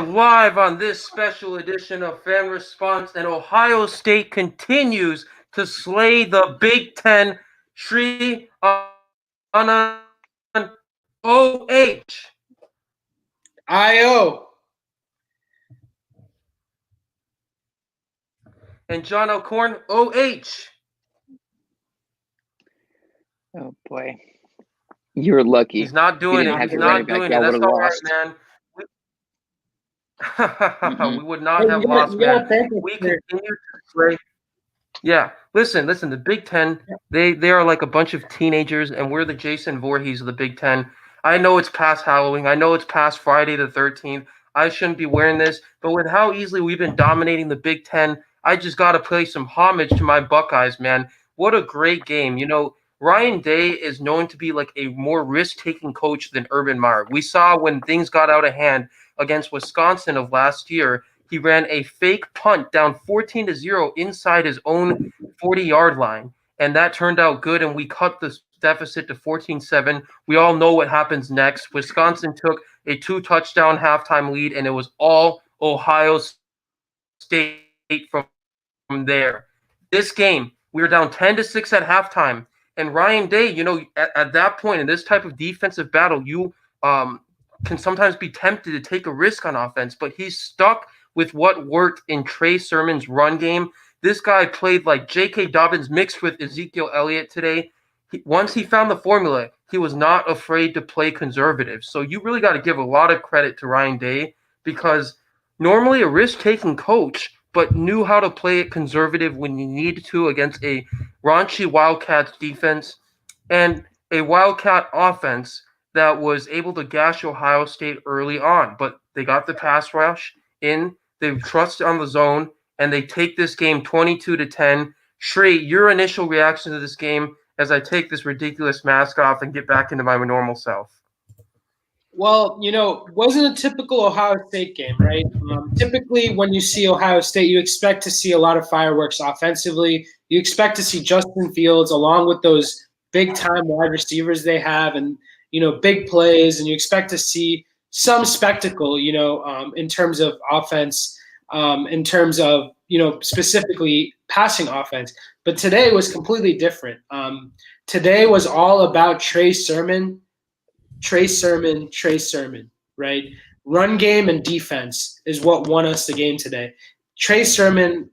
live on this special edition of Fan Response, and Ohio State continues to slay the Big Ten. Shri on OH. IO. And John Alcorn, OH. Oh, boy. You're lucky. He's not doing it. He's not doing it. That's all right, man. We would not have lost, man. We continue to play. Yeah, listen. The Big Ten, they are like a bunch of teenagers, and we're the Jason Voorhees of the Big Ten. I know it's past Halloween. I know it's past Friday the 13th. I shouldn't be wearing this, but with how easily we've been dominating the Big Ten, I just got to pay some homage to my Buckeyes, man. What a great game. You know, Ryan Day is known to be like a more risk-taking coach than Urban Meyer. We saw when things got out of hand against Wisconsin of last year, he ran a fake punt down 14-0 inside his own 40-yard line, and that turned out good, and we cut the deficit to 14-7. We all know what happens next. Wisconsin took a 2-touchdown halftime lead, and it was all Ohio State from there. This game, we were down 10-6 at halftime, and Ryan Day, you know, at that point in this type of defensive battle, you can sometimes be tempted to take a risk on offense, but he's stuck with what worked in Trey Sermon's run game. This guy played like J.K. Dobbins mixed with Ezekiel Elliott today. Once he found the formula, he was not afraid to play conservative. So you really got to give a lot of credit to Ryan Day, because normally a risk-taking coach, but knew how to play it conservative when you needed to against a raunchy Wildcats defense and a Wildcat offense that was able to gash Ohio State early on. But they got the pass rush in, they trusted on the zone, and they take this game 22-10. Shri, your initial reaction to this game as I take this ridiculous mask off and get back into my normal self? Well, you know, wasn't a typical Ohio State game, right? Typically, when you see Ohio State, you expect to see a lot of fireworks offensively. You expect to see Justin Fields along with those big-time wide receivers they have, and you know, big plays, and you expect to see some spectacle, you know, in terms of offense, in terms of, you know, specifically passing offense. But today was completely different. Today was all about Trey Sermon, right? Run game and defense is what won us the game today. Trey Sermon,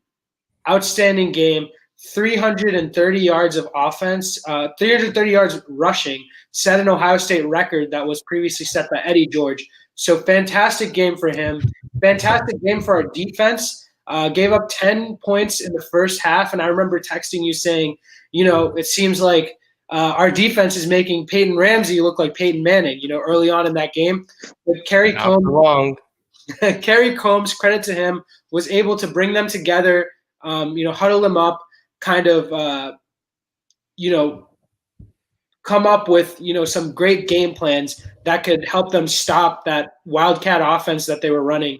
outstanding game, 330 yards of offense, 330 yards rushing, set an Ohio State record that was previously set by Eddie George. So fantastic game for him. Fantastic game for our defense. Gave up 10 points in the first half, and I remember texting you saying, you know, it seems like our defense is making Peyton Ramsey look like Peyton Manning, you know, early on in that game. But Kerry Combs, credit to him, was able to bring them together, you know, huddle them up, kind of, you know, come up with, you know, some great game plans that could help them stop that Wildcat offense that they were running.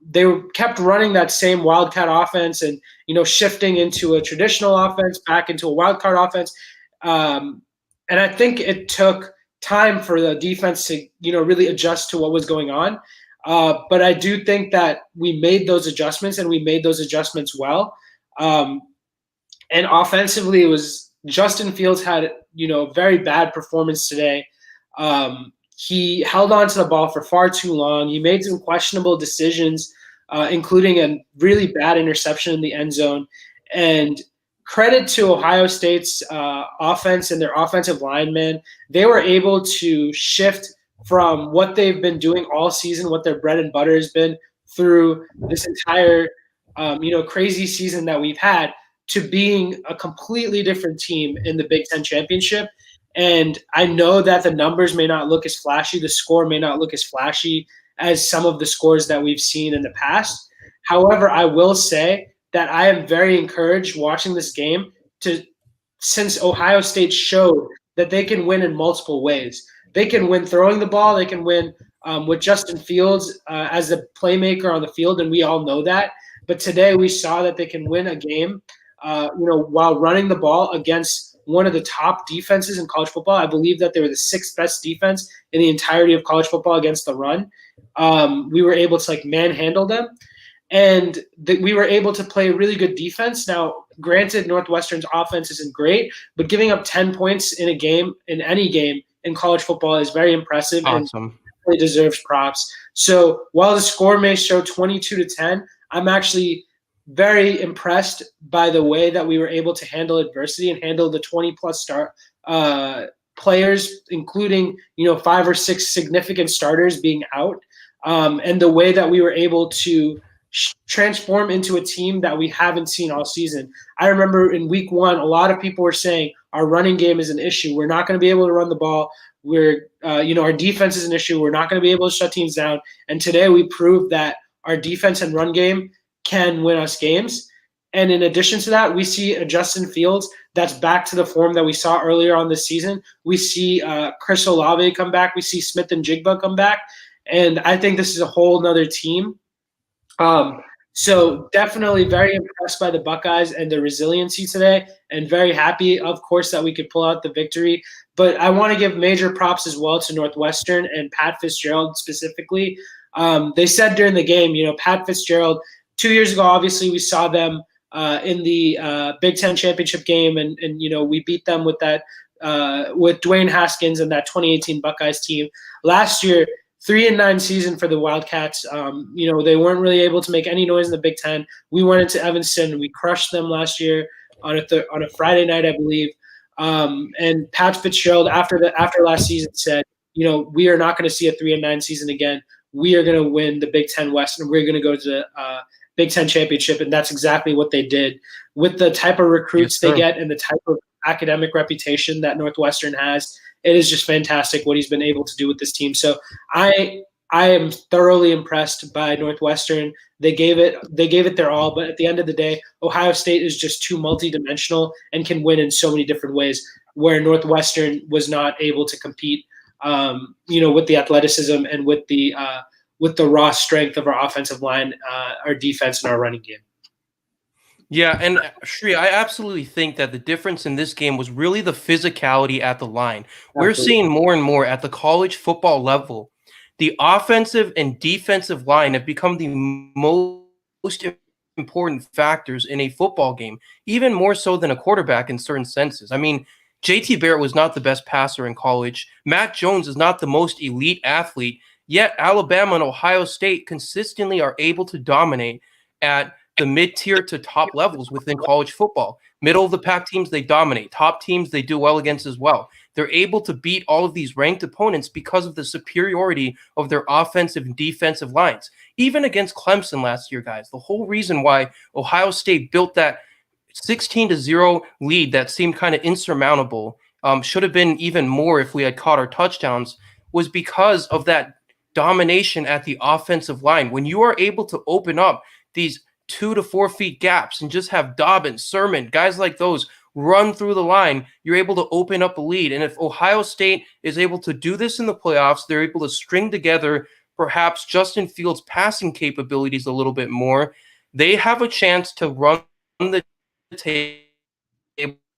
They kept running that same Wildcat offense and, you know, shifting into a traditional offense, back into a Wildcat offense. And I think it took time for the defense to, you know, really adjust to what was going on. But I do think that we made those adjustments, and we made those adjustments well. And offensively, it was Justin Fields had, you know, a very bad performance today. He held on to the ball for far too long. He made some questionable decisions, including a really bad interception in the end zone. And credit to Ohio State's offense and their offensive linemen. They were able to shift from what they've been doing all season, what their bread and butter has been through this entire, you know, crazy season that we've had, to being a completely different team in the Big Ten Championship. And I know that the numbers may not look as flashy, the score may not look as flashy as some of the scores that we've seen in the past. However, I will say that I am very encouraged watching this game since Ohio State showed that they can win in multiple ways. They can win throwing the ball. They can win with Justin Fields as the playmaker on the field, and we all know that. But today we saw that they can win a game, you know, while running the ball against one of the top defenses in college football. I believe that they were the 6th best defense in the entirety of college football against the run. We were able to manhandle them, and we were able to play really good defense. Now, granted, Northwestern's offense isn't great, but giving up 10 points in a game, in any game in college football, is very impressive. Awesome. And really deserves props. So while the score may show 22-10, I'm actually very impressed by the way that we were able to handle adversity and handle the 20-plus players, including 5 or 6 significant starters being out, and the way that we were able to transform into a team that we haven't seen all season. I remember in week 1, a lot of people were saying our running game is an issue. We're not going to be able to run the ball. Our defense is an issue. We're not going to be able to shut teams down. And today we proved that our defense and run game can win us games. And in addition to that, we see a Justin Fields that's back to the form that we saw earlier on this season. We see Chris Olave come back. We see Smith and Jigba come back. And I think this is a whole nother team. So definitely very impressed by the Buckeyes and their resiliency today, and very happy, of course, that we could pull out the victory. But I want to give major props as well to Northwestern and Pat Fitzgerald specifically. They said during the game, Pat Fitzgerald, 2 years ago, obviously we saw them in the Big Ten championship game, and we beat them with that with Dwayne Haskins and that 2018 Buckeyes team. Last year, 3-9 season for the Wildcats. They weren't really able to make any noise in the Big Ten. We went into Evanston. We crushed them last year on a Friday night, I believe. And Pat Fitzgerald, after last season, said, we are not going to see a 3-9 season again. We are going to win the Big Ten West, and we're going to go to the Big Ten championship. And that's exactly what they did. With the type of recruits they get and the type of academic reputation that Northwestern has, it is just fantastic what he's been able to do with this team. So I am thoroughly impressed by Northwestern. They gave it their all, but at the end of the day, Ohio State is just too multidimensional and can win in so many different ways, where Northwestern was not able to compete, with the athleticism and with the raw strength of our offensive line, our defense, and our running game. Yeah, and Shri, I absolutely think that the difference in this game was really the physicality at the line. We're seeing more and more at the college football level, the offensive and defensive line have become the most important factors in a football game, even more so than a quarterback in certain senses. I mean, JT Barrett was not the best passer in college. Matt Jones is not the most elite athlete, yet Alabama and Ohio State consistently are able to dominate at the mid-tier to top levels within college football. Middle of the pack teams, they dominate. Top teams, they do well against as well. They're able to beat all of these ranked opponents because of the superiority of their offensive and defensive lines. Even against Clemson last year, guys, the whole reason why Ohio State built that 16-0 lead that seemed kind of insurmountable, should have been even more if we had caught our touchdowns, was because of that domination at the offensive line. When you are able to open up these 2 to 4 feet gaps and just have Dobbins, Sermon, guys like those run through the line, you're able to open up a lead. And if Ohio State is able to do this in the playoffs, they're able to string together perhaps Justin Fields' passing capabilities a little bit more. They have a chance to run the table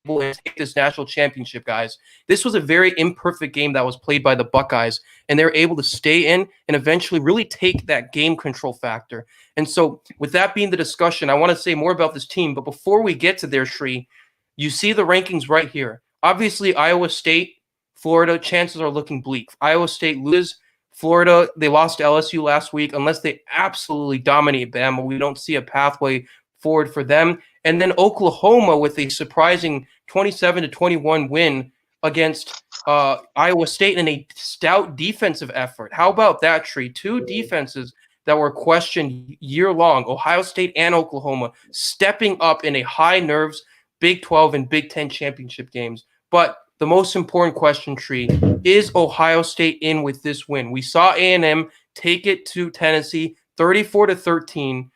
and take this national championship, guys. This was a very imperfect game that was played by the Buckeyes, and they're able to stay in and eventually really take that game control factor. And so with that being the discussion, I want to say more about this team. But before we get to there, Shri, you see the rankings right here. Obviously, Iowa State, Florida, chances are looking bleak. Iowa State loses. Florida, they lost to LSU last week. Unless they absolutely dominate Bama, we don't see a pathway forward for them. And then Oklahoma with a surprising 27-21 win against Iowa State in a stout defensive effort. How about that, Tree? Two defenses that were questioned year long, Ohio State and Oklahoma, stepping up in a high nerves Big 12 and Big 10 championship games. But the most important question, Tree, is Ohio State in with this win? We saw A&M take it to Tennessee 34-13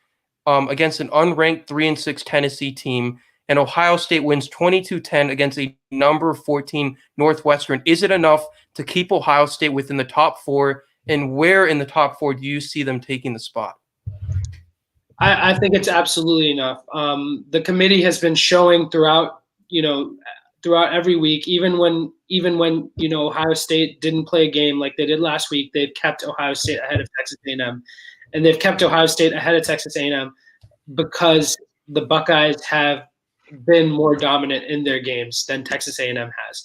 against an unranked 3-6 Tennessee team. And Ohio State wins 22-10 against a number 14 Northwestern. Is it enough to keep Ohio State within the top four? And where in the top four do you see them taking the spot? I think it's absolutely enough. The committee has been showing throughout throughout every week, even when Ohio State didn't play a game like they did last week, they've kept Ohio State ahead of Texas A&M, and they've kept Ohio State ahead of Texas A&M because the Buckeyes have been more dominant in their games than Texas A&M has.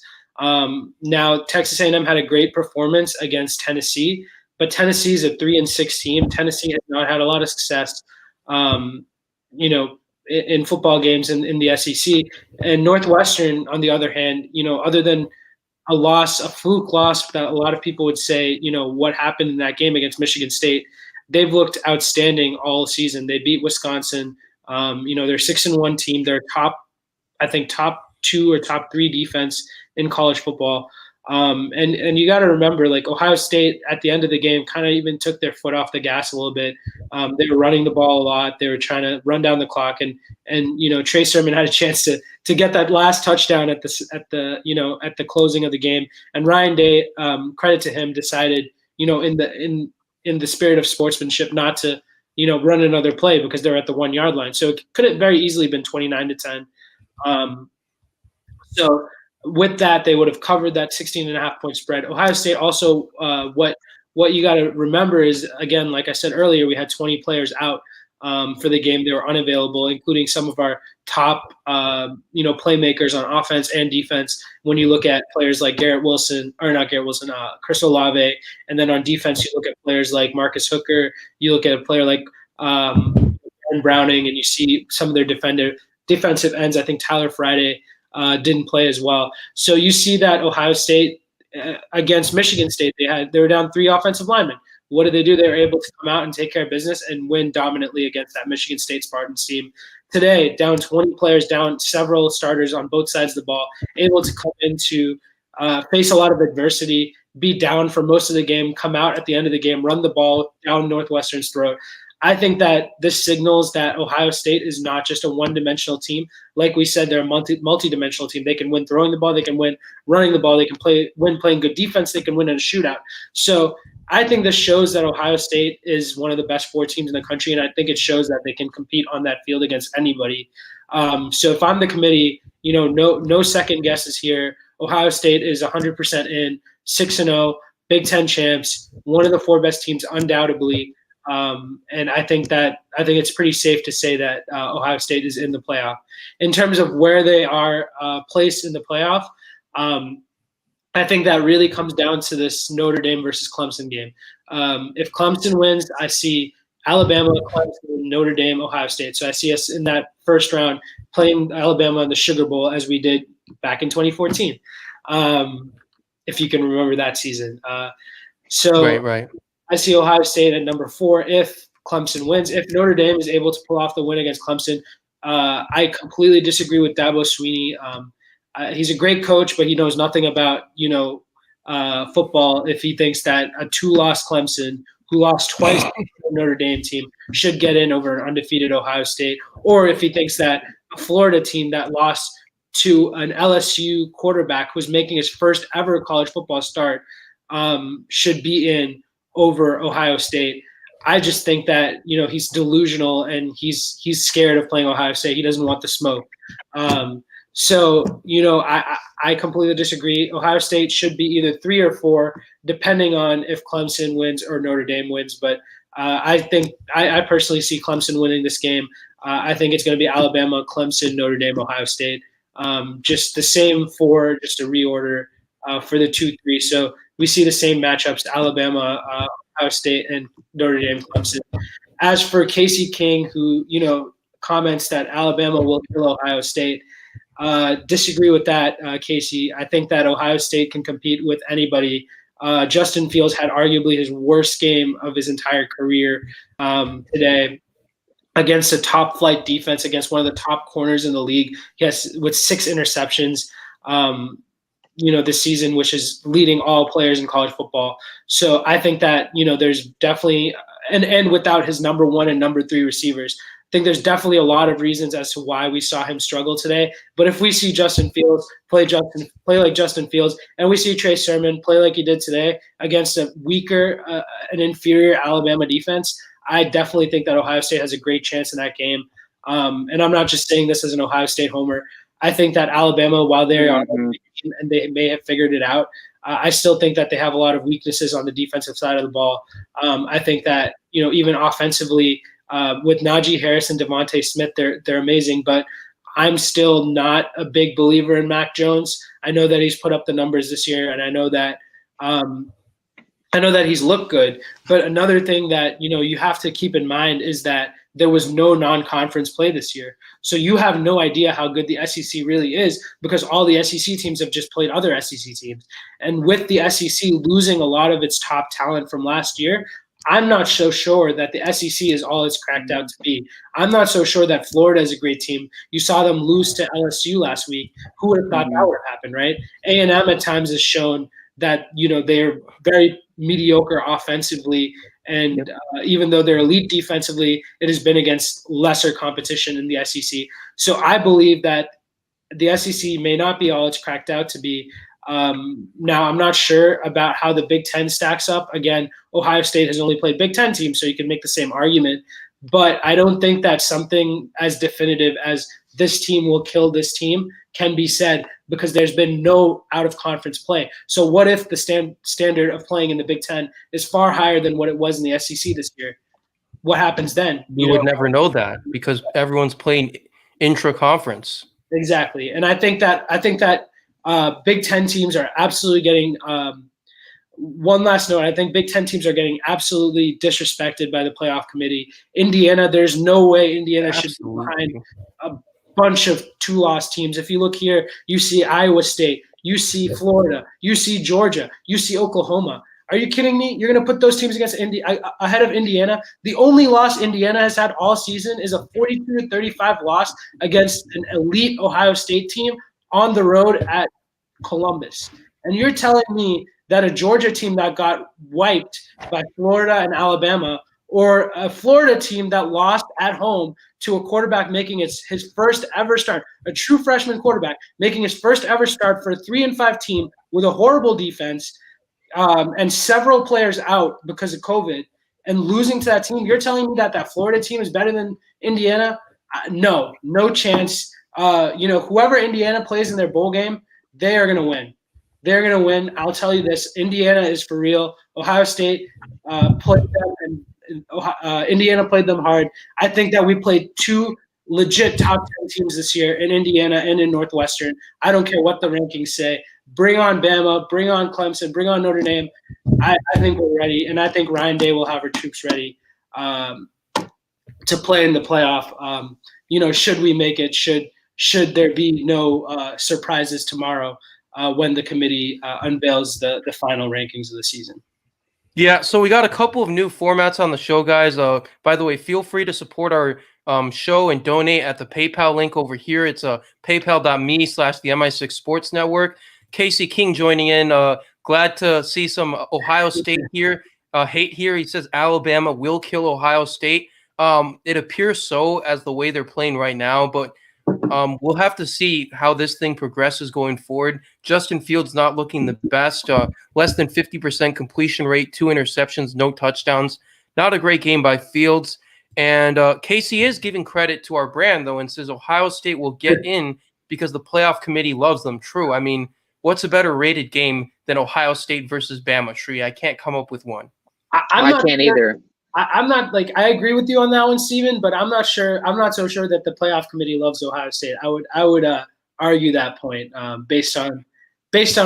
Now, Texas A&M had a great performance against Tennessee, but Tennessee is a 3-6 team. Tennessee has not had a lot of success, in football games in the SEC. And Northwestern, on the other hand, other than a fluke loss that a lot of people would say, what happened in that game against Michigan State, they've looked outstanding all season. They beat Wisconsin. They're 6-1 team. They're top 2 or top 3 defense in college football. And you got to remember, like, Ohio State at the end of the game kind of even took their foot off the gas a little bit. They were running the ball a lot. They were trying to run down the clock, and Trey Sermon had a chance to get that last touchdown at the closing of the game. And Ryan Day, credit to him, decided in the spirit of sportsmanship not to run another play because they're at the 1 yard line. So it could have very easily been 29-10. So with that, they would have covered that 16.5-point spread. Ohio State also, what you got to remember is, again, like I said earlier, we had 20 players out for the game. They were unavailable, including some of our top, playmakers on offense and defense. When you look at players like Chris Olave, and then on defense, you look at players like Marcus Hooker. You look at a player like Aaron Browning, and you see some of their defensive ends. I think Tyler Friday didn't play as well. So you see that Ohio State against Michigan State, they were down 3 offensive linemen. What did they do? They were able to come out and take care of business and win dominantly against that Michigan State Spartans team. Today, down 20 players, down several starters on both sides of the ball, able to come in to face a lot of adversity, be down for most of the game, come out at the end of the game, run the ball down Northwestern's throat. I think that this signals that Ohio State is not just a one-dimensional team. Like we said, they're a multi-dimensional team. They can win throwing the ball. They can win running the ball. They can win playing good defense. They can win in a shootout. So I think this shows that Ohio State is one of the best 4 teams in the country, and I think it shows that they can compete on that field against anybody. So if I'm the committee, no second guesses here. Ohio State is 100% in, 6-0, Big Ten champs, one of the 4 best teams undoubtedly. And I think it's pretty safe to say that Ohio State is in the playoff. In terms of where they are placed in the playoff, I think that really comes down to this Notre Dame versus Clemson game. If Clemson wins, I see Alabama, Clemson, Notre Dame, Ohio State. So I see us in that first round playing Alabama in the Sugar Bowl as we did back in 2014, if you can remember that season. Right. I see Ohio State at number 4 if Clemson wins. If Notre Dame is able to pull off the win against Clemson, I completely disagree with Dabo Swinney. He's a great coach, but he knows nothing about football if he thinks that a 2-loss Clemson, who lost twice to the Notre Dame team, should get in over an undefeated Ohio State, or if he thinks that a Florida team that lost to an LSU quarterback who's making his first ever college football start should be in over Ohio State. I just think that he's delusional and he's scared of playing Ohio State. He doesn't want the smoke. So I completely disagree. Ohio State should be either 3 or 4, depending on if Clemson wins or Notre Dame wins. But I think I personally see Clemson winning this game. I think it's going to be Alabama, Clemson, Notre Dame, Ohio State. Just the same 4, just a reorder for the 2-3. So we see the same matchups: Alabama, Ohio State, and Notre Dame, Clemson. As for Casey King, who comments that Alabama will kill Ohio State, disagree with that, Casey. I think that Ohio State can compete with anybody. Justin Fields had arguably his worst game of his entire career today against a top-flight defense, against one of the top corners in the league. He has with 6 interceptions. This season, which is leading all players in college football. So I think that, there's definitely, and without his number 1 and number 3 receivers, I think there's definitely a lot of reasons as to why we saw him struggle today. But if we see Justin Fields play like Justin Fields, and we see Trey Sermon play like he did today against a weaker, an inferior Alabama defense, I definitely think that Ohio State has a great chance in that game. And I'm not just saying this as an Ohio State homer. I think that Alabama, while they are and they may have figured it out, I still think that they have a lot of weaknesses on the defensive side of the ball. I think that, even offensively, with Najee Harris and Devontae Smith, they're amazing, but I'm still not a big believer in Mac Jones. I know that he's put up the numbers this year, and I know that he's looked good. But another thing that you have to keep in mind is that there was no non-conference play this year, so you have no idea how good the SEC really is because all the SEC teams have just played other SEC teams. And with the SEC losing a lot of its top talent from last year, I'm not so sure that the SEC is all it's cracked out to be. I'm not so sure that Florida is a great team. You saw them lose to LSU last week. Who would have thought that would happen, right? A&M at times has shown that they're very mediocre offensively, and even though they're elite defensively, it has been against lesser competition in the SEC. So I believe that the SEC may not be all it's cracked out to be. Now, I'm not sure about how the Big Ten stacks up. Again, Ohio State has only played Big Ten teams, so you can make the same argument. But I don't think that something as definitive as this team will kill this team can be said because there's been no out-of-conference play. So what if the standard of playing in the Big Ten is far higher than what it was in the SEC this year? What happens then? You would never know that because everyone's playing intra-conference. Exactly. And I think that Big Ten teams are absolutely getting one last note. I think Big Ten teams are getting absolutely disrespected by the playoff committee. Indiana, there's no way Indiana should be behind a bunch of 2-loss teams. If you look here, you see Iowa State, you see Florida, you see Georgia, you see Oklahoma. Are you kidding me? You're going to put those teams against ahead of Indiana? The only loss Indiana has had all season is a 42-35 loss against an elite Ohio State team on the road at Columbus. And you're telling me that a Georgia team that got wiped by Florida and Alabama, or a Florida team that lost at home to a quarterback making his first ever start, a true freshman quarterback making his first ever start for a 3-5 team with a horrible defense and several players out because of COVID and losing to that team, you're telling me that Florida team is better than Indiana? No chance. Whoever Indiana plays in their bowl game, they are going to win. They're going to win. I'll tell you this. Indiana is for real. Ohio State played them, and Indiana played them hard. I think that we played 2 legit top 10 teams this year in Indiana and in Northwestern. I don't care what the rankings say. Bring on Bama. Bring on Clemson. Bring on Notre Dame. I think we're ready, and I think Ryan Day will have her troops ready to play in the playoff. Should we make it? Should there be no surprises tomorrow when the committee unveils the final rankings of the season? Yeah, so we got a couple of new formats on the show, guys. By the way, feel free to support our show and donate at the PayPal link over here. It's paypal.me/the MI6 Sports Network. Casey King joining in. Glad to see some Ohio State here. Hate here. He says Alabama will kill Ohio State. It appears so as the way they're playing right now, but we'll have to see how this thing progresses going forward. Justin Fields not looking the best. Less than 50% completion rate, 2 interceptions, no touchdowns. Not a great game by Fields. And Casey is giving credit to our brand, though, and says Ohio State will get in because the playoff committee loves them. True. I mean, what's a better rated game than Ohio State versus Bama? Shree, I can't come up with one. I can't either. I'm not I agree with you on that one, Steven, but I'm not so sure that the playoff committee loves Ohio State. I would argue that point based on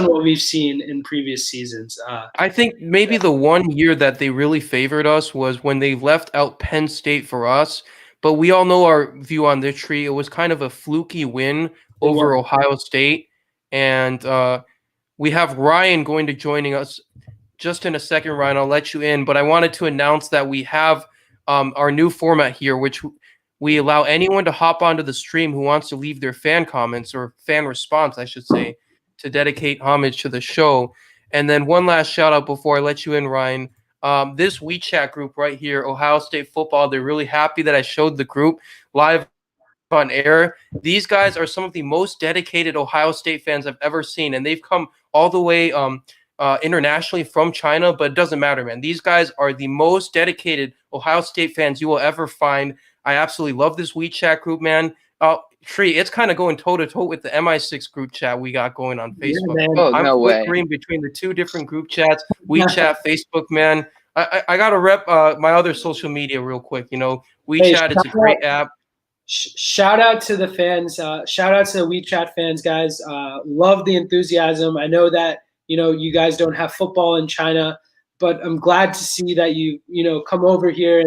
what we've seen in previous seasons. I think maybe the one year that they really favored us was when they left out Penn State for us. But we all know our view on this, Tree. It was kind of a fluky win over Ohio State. And we have Ryan going to joining us just in a second, Ryan. I'll let you in. But I wanted to announce that we have our new format here, which we allow anyone to hop onto the stream who wants to leave their fan comments or fan response, I should say, to dedicate homage to the show. And then one last shout out before I let you in, Ryan. This WeChat group right here, Ohio State Football, they're really happy that I showed the group live on air. These guys are some of the most dedicated Ohio State fans I've ever seen, and they've come all the way internationally from China, but it doesn't matter, man. These guys are the most dedicated Ohio State fans you will ever find. I absolutely love this WeChat group, man. Tree, it's kind of going toe to toe with the MI6 group chat we got going on Facebook. man. Oh, I'm no way. flickering between the two different group chats, WeChat, Facebook, man. I got to rep my other social media real quick. You know, WeChat, it's a great app. Shout out to the fans. Shout out to the WeChat fans, guys. Love the enthusiasm. I know that, you know, you guys don't have football in China, but I'm glad to see that you know, come over here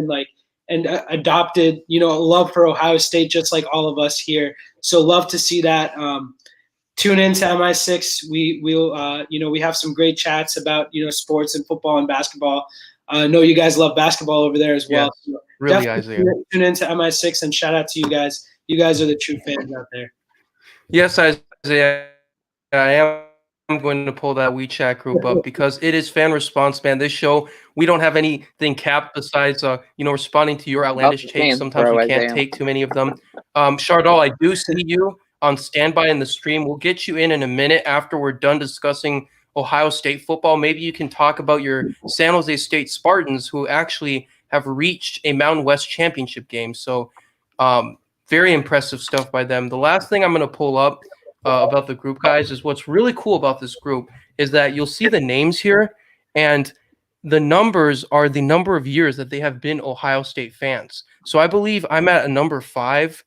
and adopted, you know, a love for Ohio State, just like all of us here. So love to see that. Tune in to MI6. We'll you know, we have some great chats about, you know, sports and football and basketball. I know you guys love basketball over there as well. Yeah, So really, Isaiah. tune into MI6 and shout out to you guys. You guys are the true fans out there. Yes, Isaiah, I am going to pull that WeChat group up because it is fan response, man. This show, we don't have anything capped besides, you know, responding to your outlandish takes. Sometimes we can't take too many of them. Chardal, I do see you on standby in the stream. We'll get you in a minute after we're done discussing Ohio State football. Maybe you can talk about your San Jose State Spartans, who actually have reached a Mountain West championship game. So very impressive stuff by them. The last thing I'm going to pull up about the group, guys, is what's really cool about this group is that you'll see the names here, and the numbers are the number of years that they have been Ohio State fans. So I believe I'm at a number 5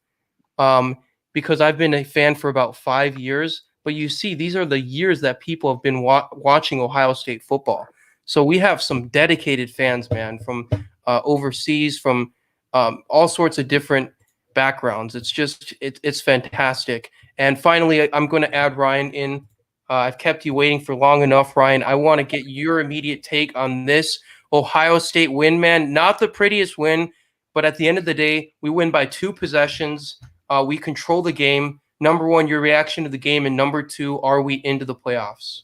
because I've been a fan for about 5 years. But you see, these are the years that people have been watching Ohio State football. So we have some dedicated fans, man, from overseas, from all sorts of different backgrounds. It's just, it's fantastic. And finally, I'm going to add Ryan in. I've kept you waiting for long enough, Ryan. I want to get your immediate take on this Ohio State win, man. Not the prettiest win, but at the end of the day, we win by 2 possessions. We control the game. Number 1, your reaction to the game, and number 2, are we into the playoffs?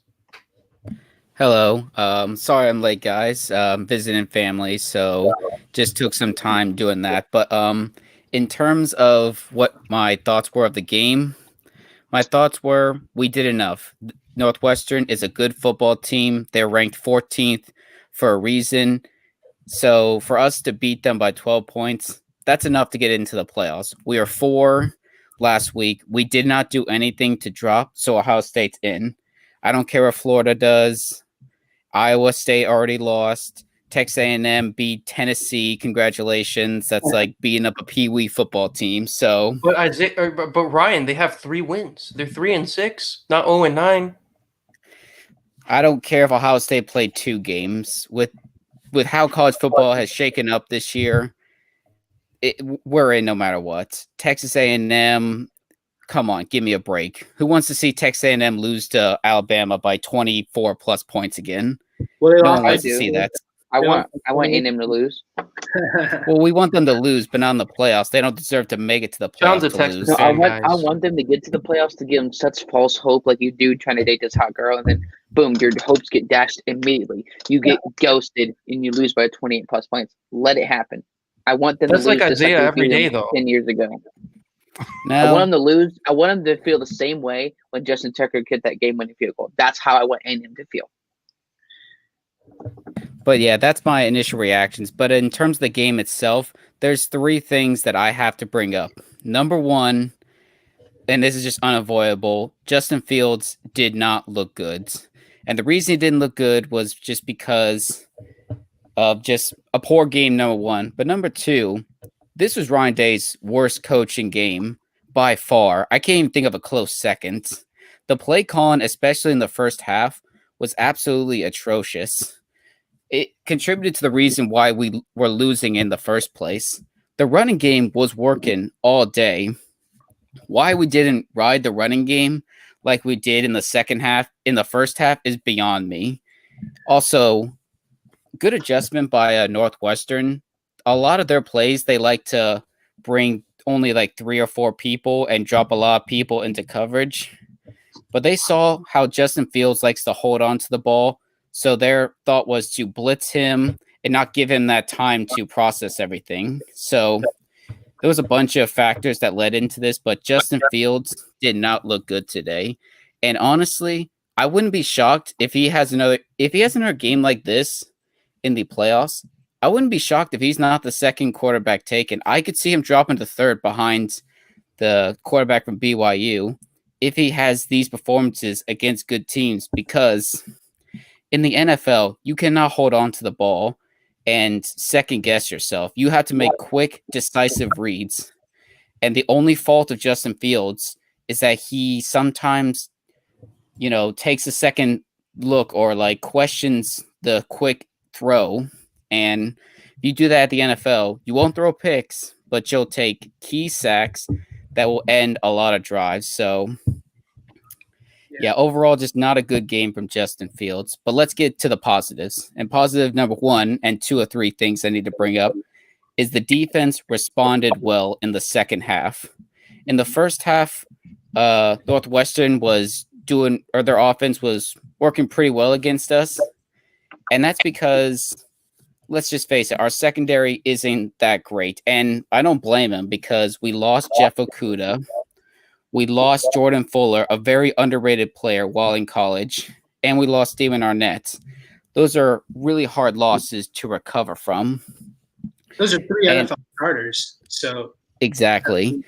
Hello. Sorry I'm late, guys. Visiting family, so just took some time doing that. But in terms of what my thoughts were of the game, my thoughts were we did enough. Northwestern is a good football team. They're ranked 14th for a reason. So for us to beat them by 12 points, that's enough to get into the playoffs. We are 4 last week. We did not do anything to drop, so Ohio State's in. I don't care what Florida does. Iowa State already lost. Texas A&M beat Tennessee. Congratulations. That's like beating up a Pee-wee football team. So, but Ryan, they have 3 wins. They're 3-6, not 0-9. I don't care if Ohio State played 2 games. With how college football has shaken up this year, we're in no matter what. Texas A&M, come on, give me a break. Who wants to see Texas A&M lose to Alabama by 24 plus points again? Well, no one wants to see that. I want A&M to lose. Well, we want them to lose, but not in the playoffs. They don't deserve to make it to the playoffs. John's a Texas fan, guys. I want them to get to the playoffs to give them such false hope, like you do trying to date this hot girl, and then boom, your hopes get dashed immediately. You get ghosted and you lose by 28 plus points. Let it happen. I want them That's to lose. like just Isaiah like every day, though. 10 years ago. No. I want them to lose. I want them to feel the same way when Justin Tucker kicked that game-winning field goal. That's how I want A&M to feel. But yeah, that's my initial reactions. But in terms of the game itself, there's 3 things that I have to bring up. Number 1, and this is just unavoidable, Justin Fields did not look good. And the reason he didn't look good was just because of just a poor game, number 1. But number 2, this was Ryan Day's worst coaching game by far. I can't even think of a close second. The play calling, especially in the first half, was absolutely atrocious. It contributed to the reason why we were losing in the first place. The running game was working all day. Why we didn't ride the running game like we did in the second half, in the first half, is beyond me. Also, good adjustment by Northwestern. A lot of their plays, they like to bring only like 3 or 4 people and drop a lot of people into coverage. But they saw how Justin Fields likes to hold on to the ball. So their thought was to blitz him and not give him that time to process everything. So there was a bunch of factors that led into this, but Justin Fields did not look good today. And honestly, I wouldn't be shocked if he has another game like this in the playoffs. I wouldn't be shocked if he's not the second quarterback taken. I could see him dropping to 3rd behind the quarterback from BYU, if he has these performances against good teams, because in the NFL, you cannot hold on to the ball and second guess yourself. You have to make quick, decisive reads. And the only fault of Justin Fields is that he sometimes, takes a second look or like questions the quick throw. And if you do that at the NFL, you won't throw picks, but you'll take key sacks that will end a lot of drives. So, yeah, overall, just not a good game from Justin Fields. But let's get to the positives. And positive number 1 and 2 or 3 things I need to bring up is the defense responded well in the second half. In the first half, Northwestern their offense was working pretty well against us. And that's because, let's just face it, our secondary isn't that great. And I don't blame him, because we lost Jeff Okudah. We lost Jordan Fuller, a very underrated player while in college, and we lost Stephen Arnett. Those are really hard losses to recover from. Those are 3 NFL starters. So exactly.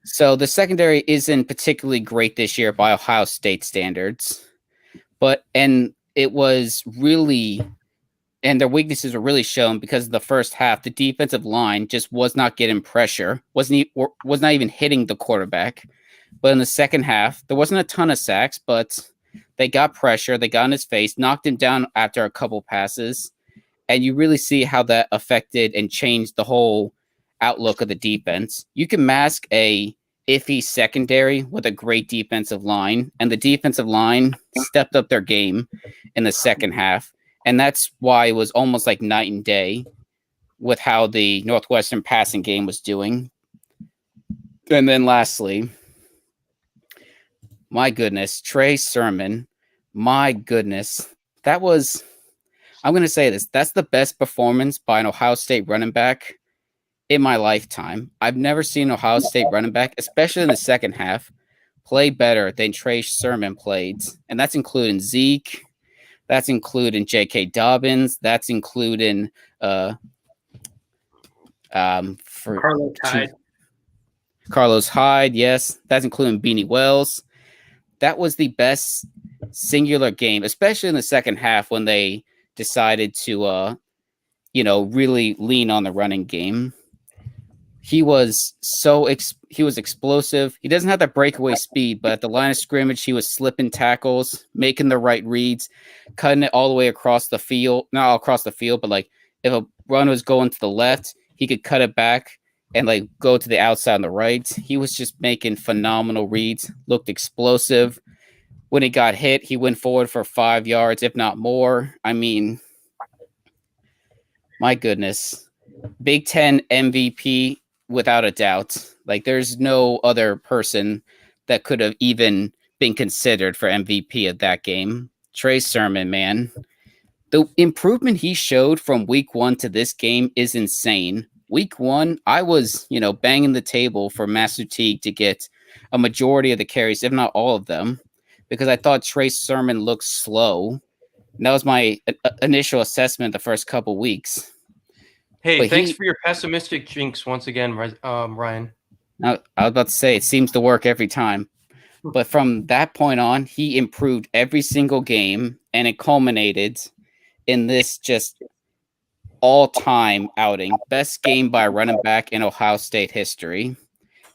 So the secondary isn't particularly great this year by Ohio State standards, and their weaknesses were really shown because in the first half, the defensive line just was not getting pressure, was not even hitting the quarterback. But in the second half, there wasn't a ton of sacks, but they got pressure. They got in his face, knocked him down after a couple passes. And you really see how that affected and changed the whole outlook of the defense. You can mask a iffy secondary with a great defensive line, and the defensive line stepped up their game in the second half. And that's why it was almost like night and day with how the Northwestern passing game was doing. And then lastly, my goodness, Trey Sermon, my goodness, I'm going to say this, that's the best performance by an Ohio State running back in my lifetime. I've never seen an Ohio State running back, especially in the second half, play better than Trey Sermon played. And that's including Zeke, that's including J.K. Dobbins, that's including Carlos Hyde, yes, that's including Beanie Wells. That was the best singular game, especially in the second half when they decided to, really lean on the running game. He was explosive. He doesn't have that breakaway speed, but at the line of scrimmage, he was slipping tackles, making the right reads, cutting it all the way across the field. Not all across the field, but like if a run was going to the left, he could cut it back and like go to the outside on the right. He was just making phenomenal reads, looked explosive. When he got hit, he went forward for 5 yards, if not more. I mean, my goodness. Big Ten MVP without a doubt. Like, there's no other person that could have even been considered for MVP of that game. Trey Sermon, man. The improvement he showed from week 1 to this game is insane. Week 1, I was, banging the table for Master Teague to get a majority of the carries, if not all of them, because I thought Trey Sermon looked slow. And that was my initial assessment the first couple weeks. Hey, but thanks for your pessimistic jinx once again, Ryan. I was about to say, it seems to work every time. But from that point on, he improved every single game, and it culminated in this just all-time outing. Best game by a running back in Ohio State history.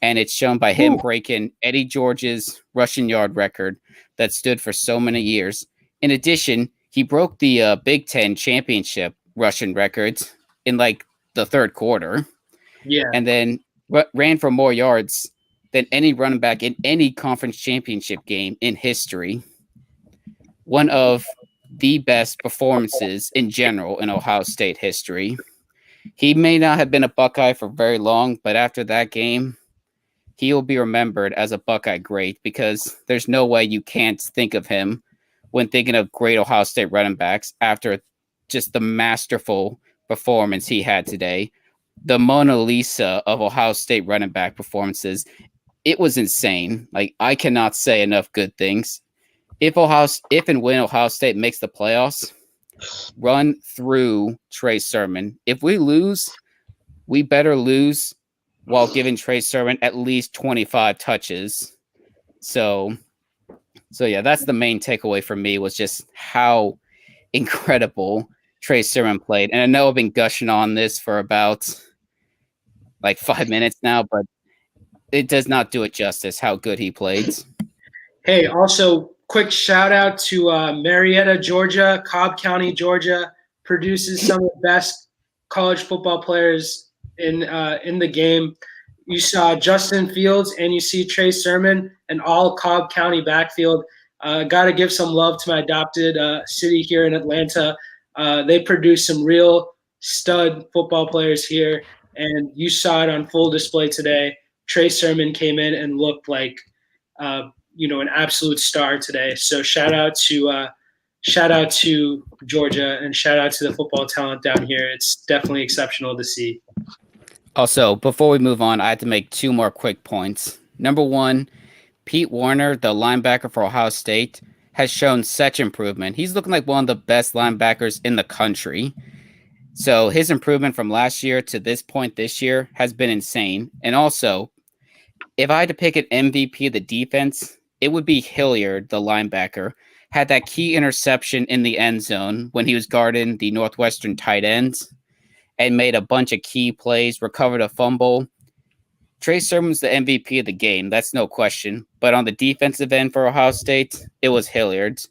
And it's shown by him breaking Eddie George's rushing yard record that stood for so many years. In addition, he broke the Big Ten championship rushing records in like the third quarter. Yeah. And then ran for more yards than any running back in any conference championship game in history. One of the best performances in general in Ohio State history. He may not have been a Buckeye for very long, but after that game, he will be remembered as a Buckeye great, because there's no way you can't think of him when thinking of great Ohio State running backs after just the masterful performance he had today. The Mona Lisa of Ohio State running back performances. It was insane. Like, I cannot say enough good things. If and when Ohio State makes the playoffs, run through Trey Sermon. If we lose, we better lose while giving Trey Sermon at least 25 touches. So yeah, that's the main takeaway for me, was just how incredible Trey Sermon played. And I know I've been gushing on this for about like 5 minutes now, but it does not do it justice how good he played. Hey, also quick shout out to Marietta, Georgia, Cobb County, Georgia, produces some of the best college football players in the game. You saw Justin Fields and you see Trey Sermon, and all Cobb County backfield. Got to give some love to my adopted city here in Atlanta. They produce some real stud football players here, and you saw it on full display today. Trey Sermon came in and looked like an absolute star today. So shout out to Georgia, and shout out to the football talent down here. It's definitely exceptional to see. Also, before we move on, I have to make 2 more quick points. Number 1, Pete Werner, the linebacker for Ohio State, has shown such improvement. He's looking like one of the best linebackers in the country. So his improvement from last year to this point this year has been insane. And also, if I had to pick an MVP of the defense, it would be Hilliard, the linebacker. Had that key interception in the end zone when he was guarding the Northwestern tight ends and made a bunch of key plays, recovered a fumble. Trey Sermon's the MVP of the game. That's no question. But on the defensive end for Ohio State, it was Hilliard.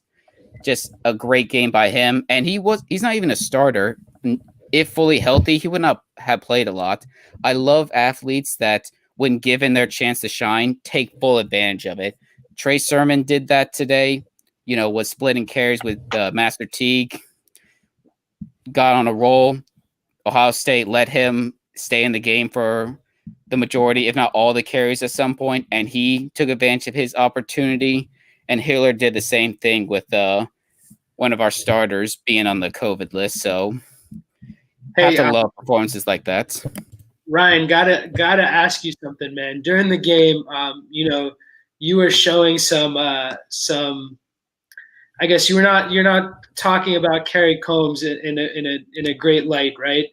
Just a great game by him. And he's not even a starter. If fully healthy, he would not have played a lot. I love athletes that, when given their chance to shine, take full advantage of it. Trey Sermon did that today, was splitting carries with Master Teague, got on a roll. Ohio State let him stay in the game for the majority, if not all, the carries at some point, and he took advantage of his opportunity. And Hilliard did the same thing with one of our starters being on the COVID list. So have to love performances like that. Ryan, gotta ask you something, man. During the game, you were showing some. I guess you're not talking about Kerry Combs in a great light, right?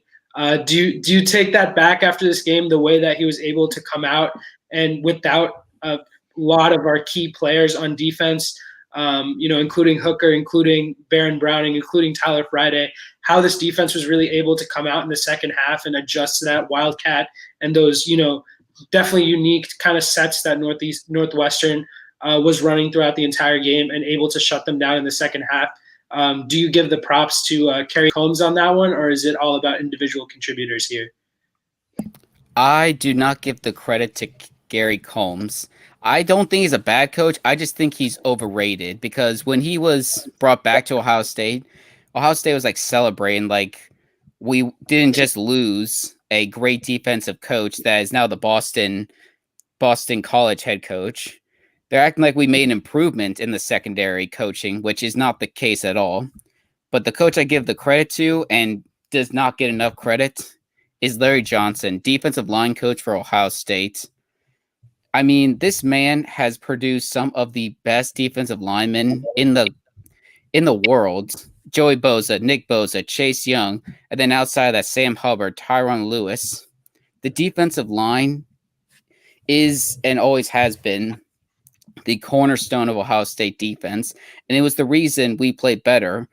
Do you take that back after this game, the way that he was able to come out and without a lot of our key players on defense, including Hooker, including Baron Browning, including Tyler Friday, how this defense was really able to come out in the second half and adjust to that Wildcat and those, definitely unique kind of sets that Northwestern was running throughout the entire game and able to shut them down in the second half. Do you give the props to Kerry Combs on that one, or is it all about individual contributors here? I do not give the credit to Gary Combs. I don't think he's a bad coach. I just think he's overrated, because when he was brought back to Ohio State was like celebrating like we didn't just lose a great defensive coach that is now the Boston College head coach. They're acting like we made an improvement in the secondary coaching, which is not the case at all. But the coach I give the credit to and does not get enough credit is Larry Johnson, defensive line coach for Ohio State. I mean, this man has produced some of the best defensive linemen in the world. Joey Bosa, Nick Bosa, Chase Young, and then outside of that, Sam Hubbard, Tyron Lewis. The defensive line is and always has been the cornerstone of Ohio State defense, and it was the reason we played better.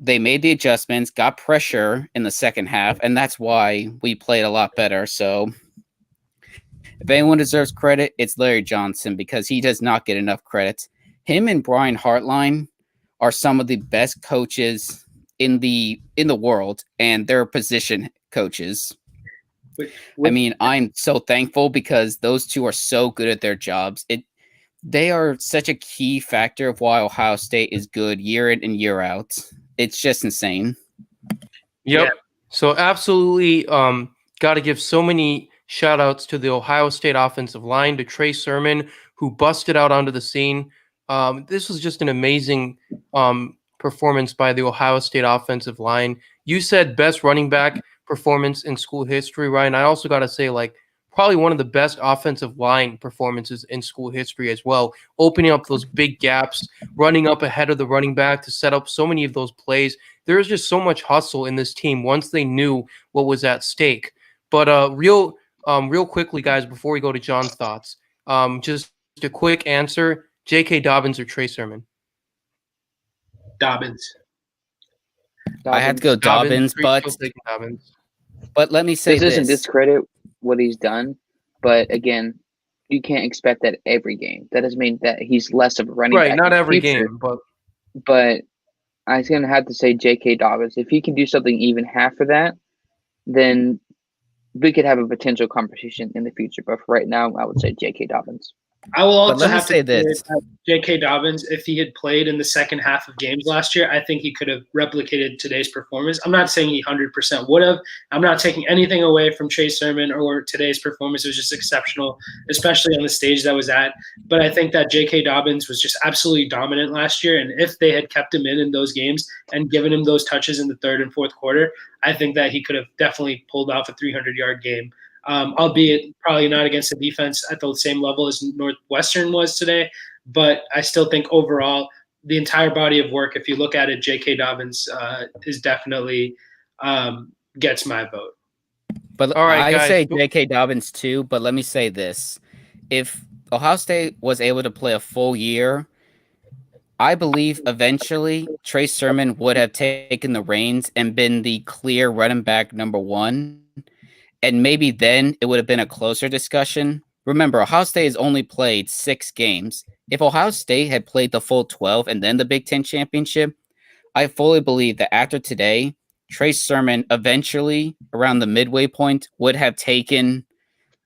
They made the adjustments, got pressure in the second half, and that's why we played a lot better. So if anyone deserves credit, it's Larry Johnson, because he does not get enough credit. Him and Brian Hartline are some of the best coaches in the world, and they're position coaches. I mean, I'm so thankful because those two are so good at their jobs. They are such a key factor of why Ohio State is good year in and year out. It's just insane. Yep. Yeah. So absolutely got to give so many shout outs to the Ohio State offensive line, to Trey Sermon, who busted out onto the scene. This was just an amazing performance by the Ohio State offensive line. You said best running back performance in school history, Ryan. I also got to say, probably one of the best offensive line performances in school history as well, opening up those big gaps, running up ahead of the running back to set up so many of those plays. There was just so much hustle in this team once they knew what was at stake. But real Real quickly, guys, before we go to John's thoughts, just a quick answer: J.K. Dobbins or Trey Sermon? Dobbins. I had to go Dobbins, Still taking Dobbins. but let me say this isn't this. discredit what he's done, but again, you can't expect that every game. That doesn't mean that he's less of a running back. Right, not in the every future, game, but I was gonna have to say J.K. Dobbins. If he can do something even half of that, then we could have a potential conversation in the future. But for right now, I would say J.K. Dobbins. I will also let me have say to say this. that J.K. Dobbins, if he had played in the second half of games last year, I think he could have replicated today's performance. I'm not saying he 100% would have. I'm not taking anything away from Chase Sermon or today's performance. It was just exceptional, especially on the stage that was at. But I think that J.K. Dobbins was just absolutely dominant last year. And if they had kept him in those games and given him those touches in the third and fourth quarter, I think that he could have definitely pulled off a 300-yard game. Albeit probably not against a defense at the same level as Northwestern was today. But I still think overall, the entire body of work, if you look at it, J.K. Dobbins is definitely gets my vote. But all right, I guys. say J.K. Dobbins too, but let me say this. If Ohio State was able to play a full year, I believe eventually Trey Sermon would have taken the reins and been the clear running back number one. And maybe then it would have been a closer discussion. Remember, Ohio State has only played 6 games. If Ohio State had played the full 12 and then the Big Ten championship, I fully believe that after today, Trey Sermon eventually, around the midway point, would have taken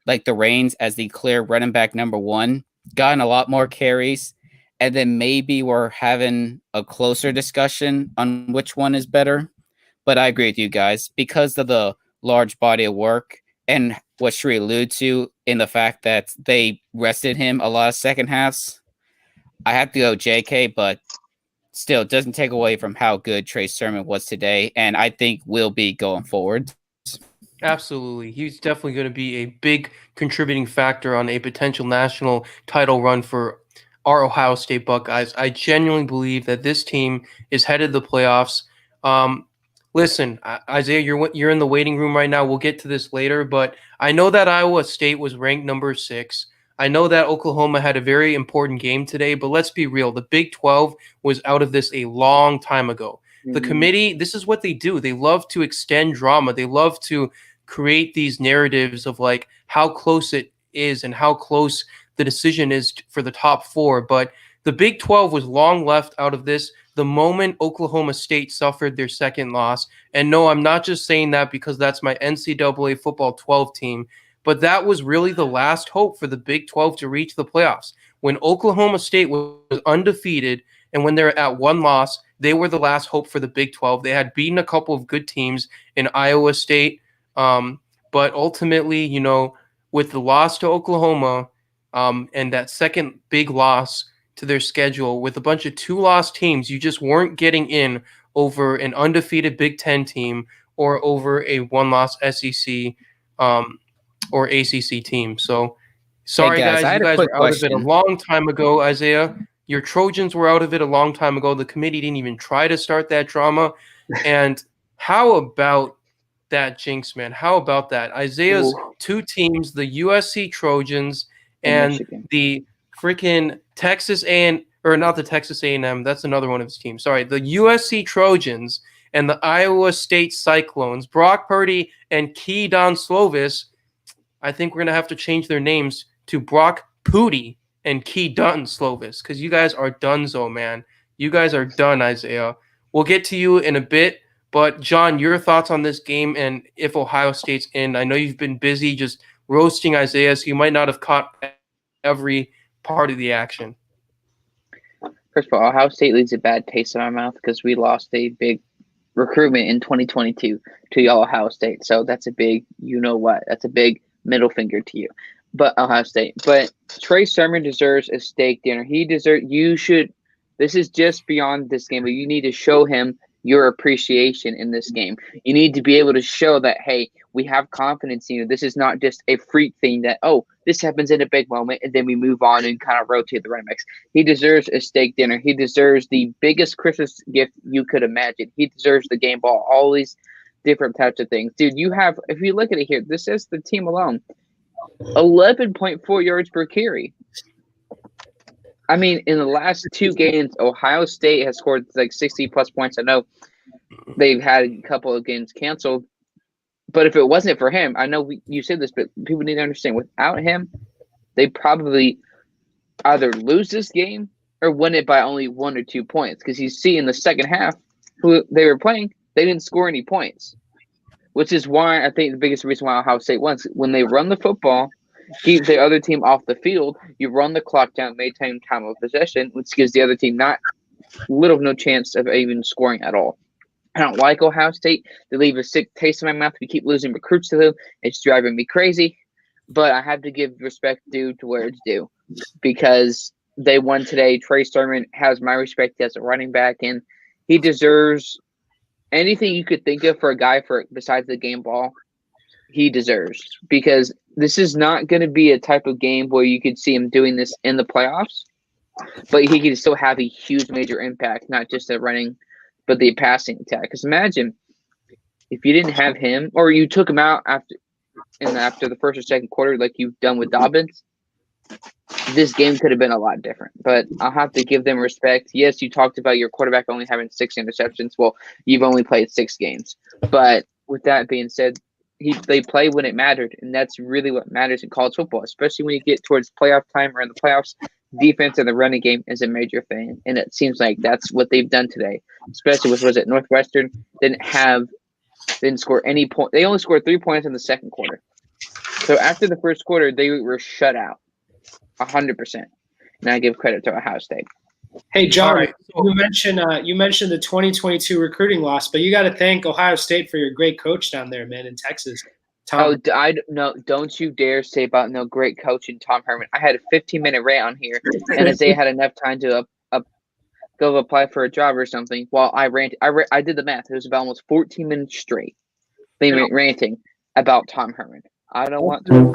like the reins as the clear running back number one, gotten a lot more carries, and then maybe we're having a closer discussion on which one is better. But I agree with you guys because of the large body of work and what Shree alluded to in the fact that they rested him a lot of second halves. I have to go JK, but still it doesn't take away from how good Trey Sermon was today, and I think will be going forward. Absolutely. He's definitely going to be a big contributing factor on a potential national title run for our Ohio State Buckeyes. I genuinely believe that this team is headed to the playoffs. Listen, Isaiah, you're in the waiting room right now. We'll get to this later, but I know that Iowa State was ranked number 6. I know that Oklahoma had a very important game today, but let's be real. The Big 12 was out of this a long time ago. The committee, this is what they do. They love to extend drama. They love to create these narratives of like how close it is and how close the decision is for the top 4. But the Big 12 was long left out of this the moment Oklahoma State suffered their second loss. And no, I'm not just saying that because that's my NCAA football 12 team, but that was really the last hope for the Big 12 to reach the playoffs. When Oklahoma State was undefeated and when they're at 1 loss, they were the last hope for the Big 12. They had beaten a couple of good teams in Iowa State, but ultimately, you know, with the loss to Oklahoma and that second big loss to their schedule with a bunch of 2-loss teams, you just weren't getting in over an undefeated Big Ten team or over a 1-loss SEC or ACC team. So sorry, hey guys, you guys were out of it a long time ago, Isaiah. Your Trojans were out of it a long time ago. The committee didn't even try to start that drama. And how about that jinx, man? How about that? Isaiah's 2 teams, the USC Trojans and the freaking Texas not the Texas A&M. That's another one of his teams. Sorry, the USC Trojans and the Iowa State Cyclones, Brock Purdy and Keydon Slovis. I think we're going to have to change their names to Brock Pooty and Keydon Slovis because you guys are donezo, man. You guys are done, Isaiah. We'll get to you in a bit, but John, your thoughts on this game and if Ohio State's in. I know you've been busy just roasting Isaiah, so you might not have caught every part of the action. First of all, Ohio State leaves a bad taste in my mouth because we lost a big recruitment in 2022 to y'all Ohio State. So that's a big, you know what? That's a big middle finger to you. But Ohio State. But Trey Sermon deserves a steak dinner. This is just beyond this game, but you need to show him your appreciation in this game. You need to be able to show that, hey, we have confidence in you. This is not just a freak thing that, oh, this happens in a big moment, and then we move on and kind of rotate the running backs. He deserves a steak dinner. He deserves the biggest Christmas gift you could imagine. He deserves the game ball, all these different types of things. Dude, if you look at it here, this is the team alone. 11.4 yards per carry. I mean, in the last 2 games, Ohio State has scored like 60-plus points. I know they've had a couple of games canceled, but if it wasn't for him, I know you said this, but people need to understand, without him, they probably either lose this game or win it by only 1 or 2 points. Because you see in the second half, who they were playing, they didn't score any points, which is why I think the biggest reason why Ohio State won is when they run the football, keep the other team off the field, you run the clock down, maintain time of possession, which gives the other team no chance of even scoring at all. I don't like Ohio State. They leave a sick taste in my mouth. We keep losing recruits to them. It's driving me crazy. But I have to give respect due to where it's due because they won today. Trey Sermon has my respect as a running back, and he deserves anything you could think of for a guy besides the game ball. He deserves, because this is not going to be a type of game where you could see him doing this in the playoffs, but he can still have a huge major impact, not just the running, but the passing attack. Because imagine if you didn't have him, or you took him out after the first or second quarter, like you've done with Dobbins, this game could have been a lot different. But I'll have to give them respect. Yes, you talked about your quarterback only having 6 interceptions. Well, you've only played 6 games. But with that being said, they play when it mattered, and that's really what matters in college football, especially when you get towards playoff time or in the playoffs. Defense and the running game is a major thing, and it seems like that's what they've done today, especially with Northwestern didn't score any point. They only scored 3 points in the second quarter. So after the first quarter, they were shut out 100%. And I give credit to Ohio State. Hey, John, right. You mentioned the 2022 recruiting loss, but you got to thank Ohio State for your great coach down there, man, in Texas. Tom. Don't you dare say about no great coaching, Tom Herman. I had a 15-minute rant on here, and Isaiah had enough time to go apply for a job or something while I ranted. I did the math. It was about almost 14 minutes straight ranting about Tom Herman. I don't want to.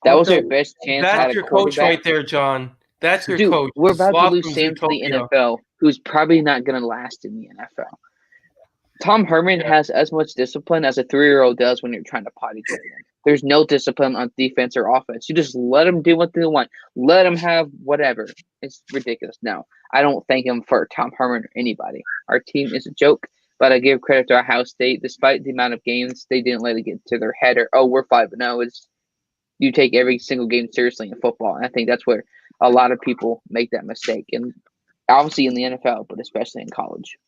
That was their best chance. That's your coach right there, John. That's your coach. We're about to lose Sam to the NFL, who's probably not going to last in the NFL. Tom Herman has as much discipline as a 3-year-old does when you're trying to potty train him. There's no discipline on defense or offense. You just let them do what they want. Let them have whatever. It's ridiculous. No, I don't thank him for Tom Herman or anybody. Our team is a joke, but I give credit to Ohio State. Despite the amount of games, they didn't let it get to their head or, we're 5-0. It's you take every single game seriously in football. And I think that's where a lot of people make that mistake. And obviously in the NFL, but especially in college.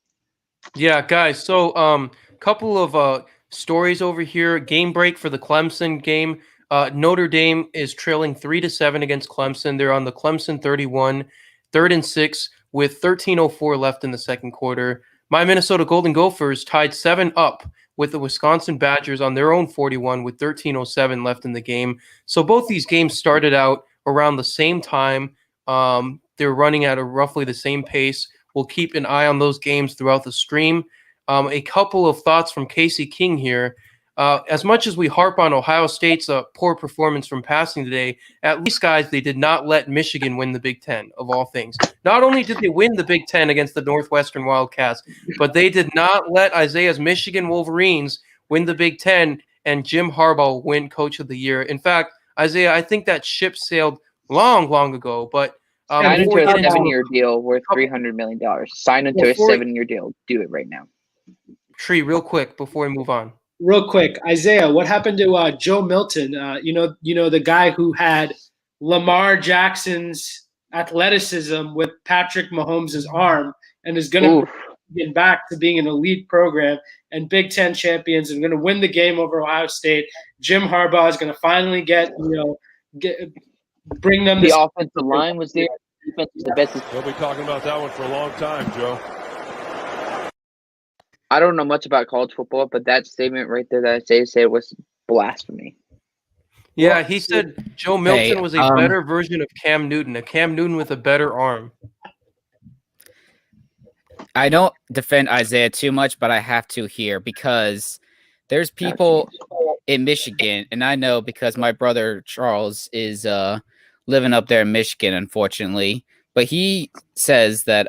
Yeah, guys. So couple of stories over here. Game break for the Clemson game. Notre Dame is trailing 3-7 against Clemson. They're on the Clemson 31, 3rd and 6 with 13:04 left in the second quarter. My Minnesota Golden Gophers tied 7 up with the Wisconsin Badgers on their own 41 with 13:07 left in the game. So both these games started out around the same time. They're running at roughly the same pace. We'll keep an eye on those games throughout the stream. A couple of thoughts from Casey King here. As much as we harp on Ohio State's poor performance from passing today, at least, guys, they did not let Michigan win the Big Ten, of all things. Not only did they win the Big Ten against the Northwestern Wildcats, but they did not let Isaiah's Michigan Wolverines win the Big Ten and Jim Harbaugh win Coach of the Year. In fact, Isaiah, I think that ship sailed long, long ago, but sign into a 7-year deal worth $300 million. Sign into a 7-year deal. Do it right now. Tree, real quick before we move on. Real quick, Isaiah, what happened to Joe Milton? You know the guy who had Lamar Jackson's athleticism with Patrick Mahomes' arm, and is going to get back to being an elite program and Big Ten champions and going to win the game over Ohio State. Jim Harbaugh is going to finally bring them. The offensive line was there. Defense was the best. We'll be talking about that one for a long time, Joe. I don't know much about college football, but that statement right there that Isaiah said was blasphemy. Yeah, he said Joe Milton was a better version of Cam Newton, a Cam Newton with a better arm. I don't defend Isaiah too much, but I have to here because there's people in Michigan, and I know because my brother Charles is living up there in Michigan, unfortunately. But he says that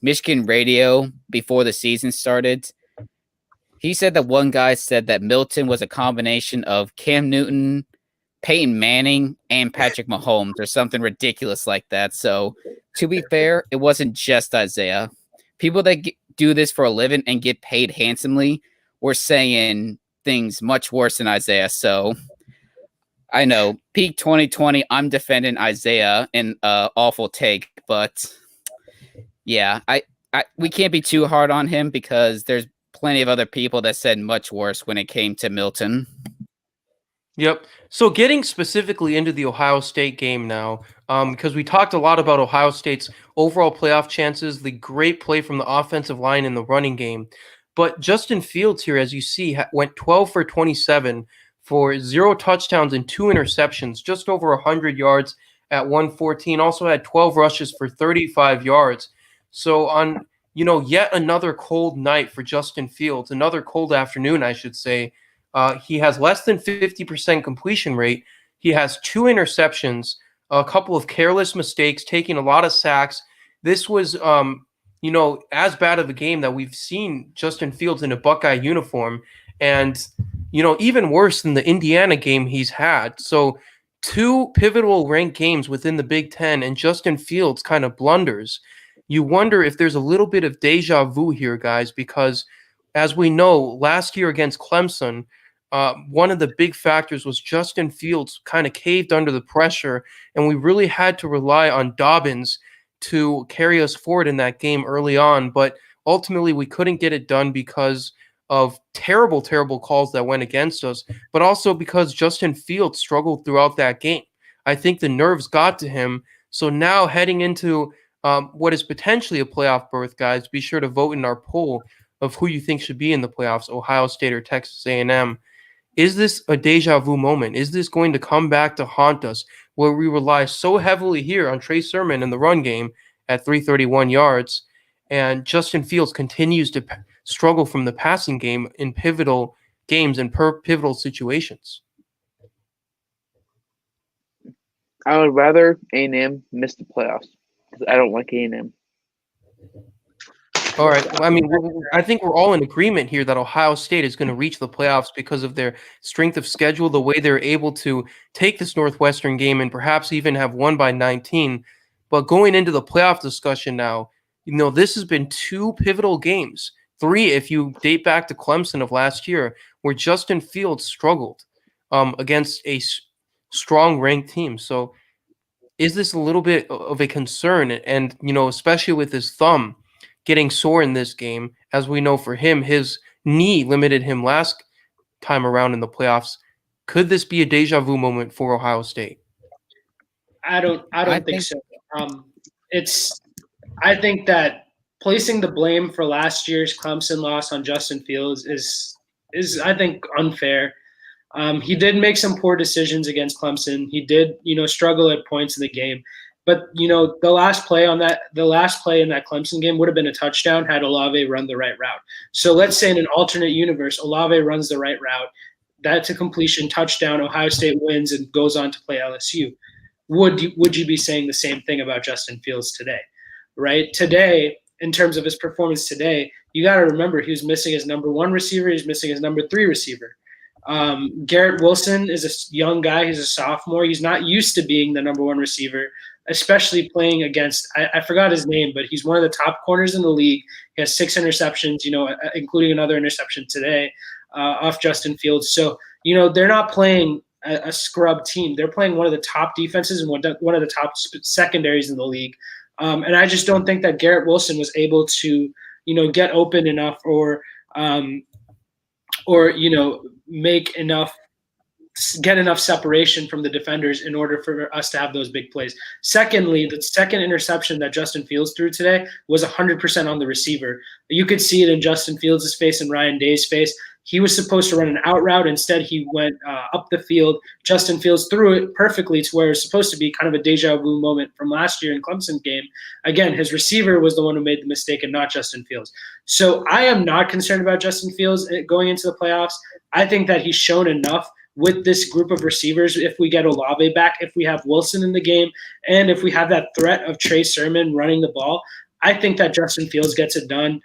Michigan radio before the season started He said that one guy said that Milton was a combination of Cam Newton, Peyton Manning, and Patrick Mahomes or something ridiculous like that. So, to be fair, it wasn't just Isaiah. People that do this for a living and get paid handsomely were saying things much worse than Isaiah. So, I know, peak 2020, I'm defending Isaiah in awful take, but yeah, we can't be too hard on him because there's plenty of other people that said much worse when it came to Milton. Yep. So getting specifically into the Ohio State game now, because we talked a lot about Ohio State's overall playoff chances, the great play from the offensive line in the running game. But Justin Fields here, as you see, went 12 for 27 for 0 touchdowns and 2 interceptions, just over 100 yards at 114. Also had 12 rushes for 35 yards. So on, yet another cold night for Justin Fields, another cold afternoon, I should say. He has less than 50% completion rate. He has 2 interceptions, a couple of careless mistakes, taking a lot of sacks. This was, as bad of a game that we've seen Justin Fields in a Buckeye uniform. And, even worse than the Indiana game he's had. So 2 pivotal ranked games within the Big Ten, and Justin Fields kind of blunders. You wonder if there's a little bit of deja vu here, guys, because as we know, last year against Clemson, one of the big factors was Justin Fields kind of caved under the pressure, and we really had to rely on Dobbins to carry us forward in that game early on. But ultimately, we couldn't get it done because of terrible, terrible calls that went against us, but also because Justin Fields struggled throughout that game. I think the nerves got to him. So now heading into what is potentially a playoff berth, guys, be sure to vote in our poll of who you think should be in the playoffs, Ohio State or Texas A&M. Is this a deja vu moment? Is this going to come back to haunt us where we rely so heavily here on Trey Sermon in the run game at 331 yards, and Justin Fields continues to struggle from the passing game in pivotal games and pivotal situations? I would rather A&M miss the playoffs because I don't like A&M. All right. I mean, I think we're all in agreement here that Ohio State is going to reach the playoffs because of their strength of schedule, the way they're able to take this Northwestern game and perhaps even have won by 19. But going into the playoff discussion now, this has been 2 pivotal games, 3 if you date back to Clemson of last year, where Justin Fields struggled against a strong ranked team. So is this a little bit of a concern? And, especially with his thumb getting sore in this game, as we know for him, his knee limited him last time around in the playoffs. Could this be a deja vu moment for Ohio State? I don't think so. I think that placing the blame for last year's Clemson loss on Justin Fields is I think unfair. He did make some poor decisions against Clemson. He did, struggle at points in the game. But, the last play in that Clemson game would have been a touchdown had Olave run the right route. So let's say in an alternate universe, Olave runs the right route. That's a completion, touchdown, Ohio State wins and goes on to play LSU. Would you be saying the same thing about Justin Fields today, right? Today, in terms of his performance today, you got to remember he was missing his number 1 receiver. He's missing his number 3 receiver. Garrett Wilson is a young guy. He's a sophomore. He's not used to being the number 1 receiver, especially playing against, I forgot his name, but he's one of the top corners in the league. He has 6 interceptions, including another interception today off Justin Fields. So, they're not playing a scrub team. They're playing one of the top defenses and one of the top secondaries in the league. And I just don't think that Garrett Wilson was able to, get open enough or get enough separation from the defenders in order for us to have those big plays. Secondly, the second interception that Justin Fields threw today was 100% on the receiver. You could see it in Justin Fields' face and Ryan Day's face. He was supposed to run an out route. Instead, he went up the field. Justin Fields threw it perfectly to where it's supposed to be kind of a deja vu moment from last year in Clemson game. Again, his receiver was the one who made the mistake and not Justin Fields. So I am not concerned about Justin Fields going into the playoffs. I think that he's shown enough with this group of receivers. If we get Olave back, if we have Wilson in the game, and if we have that threat of Trey Sermon running the ball, I think that Justin Fields gets it done.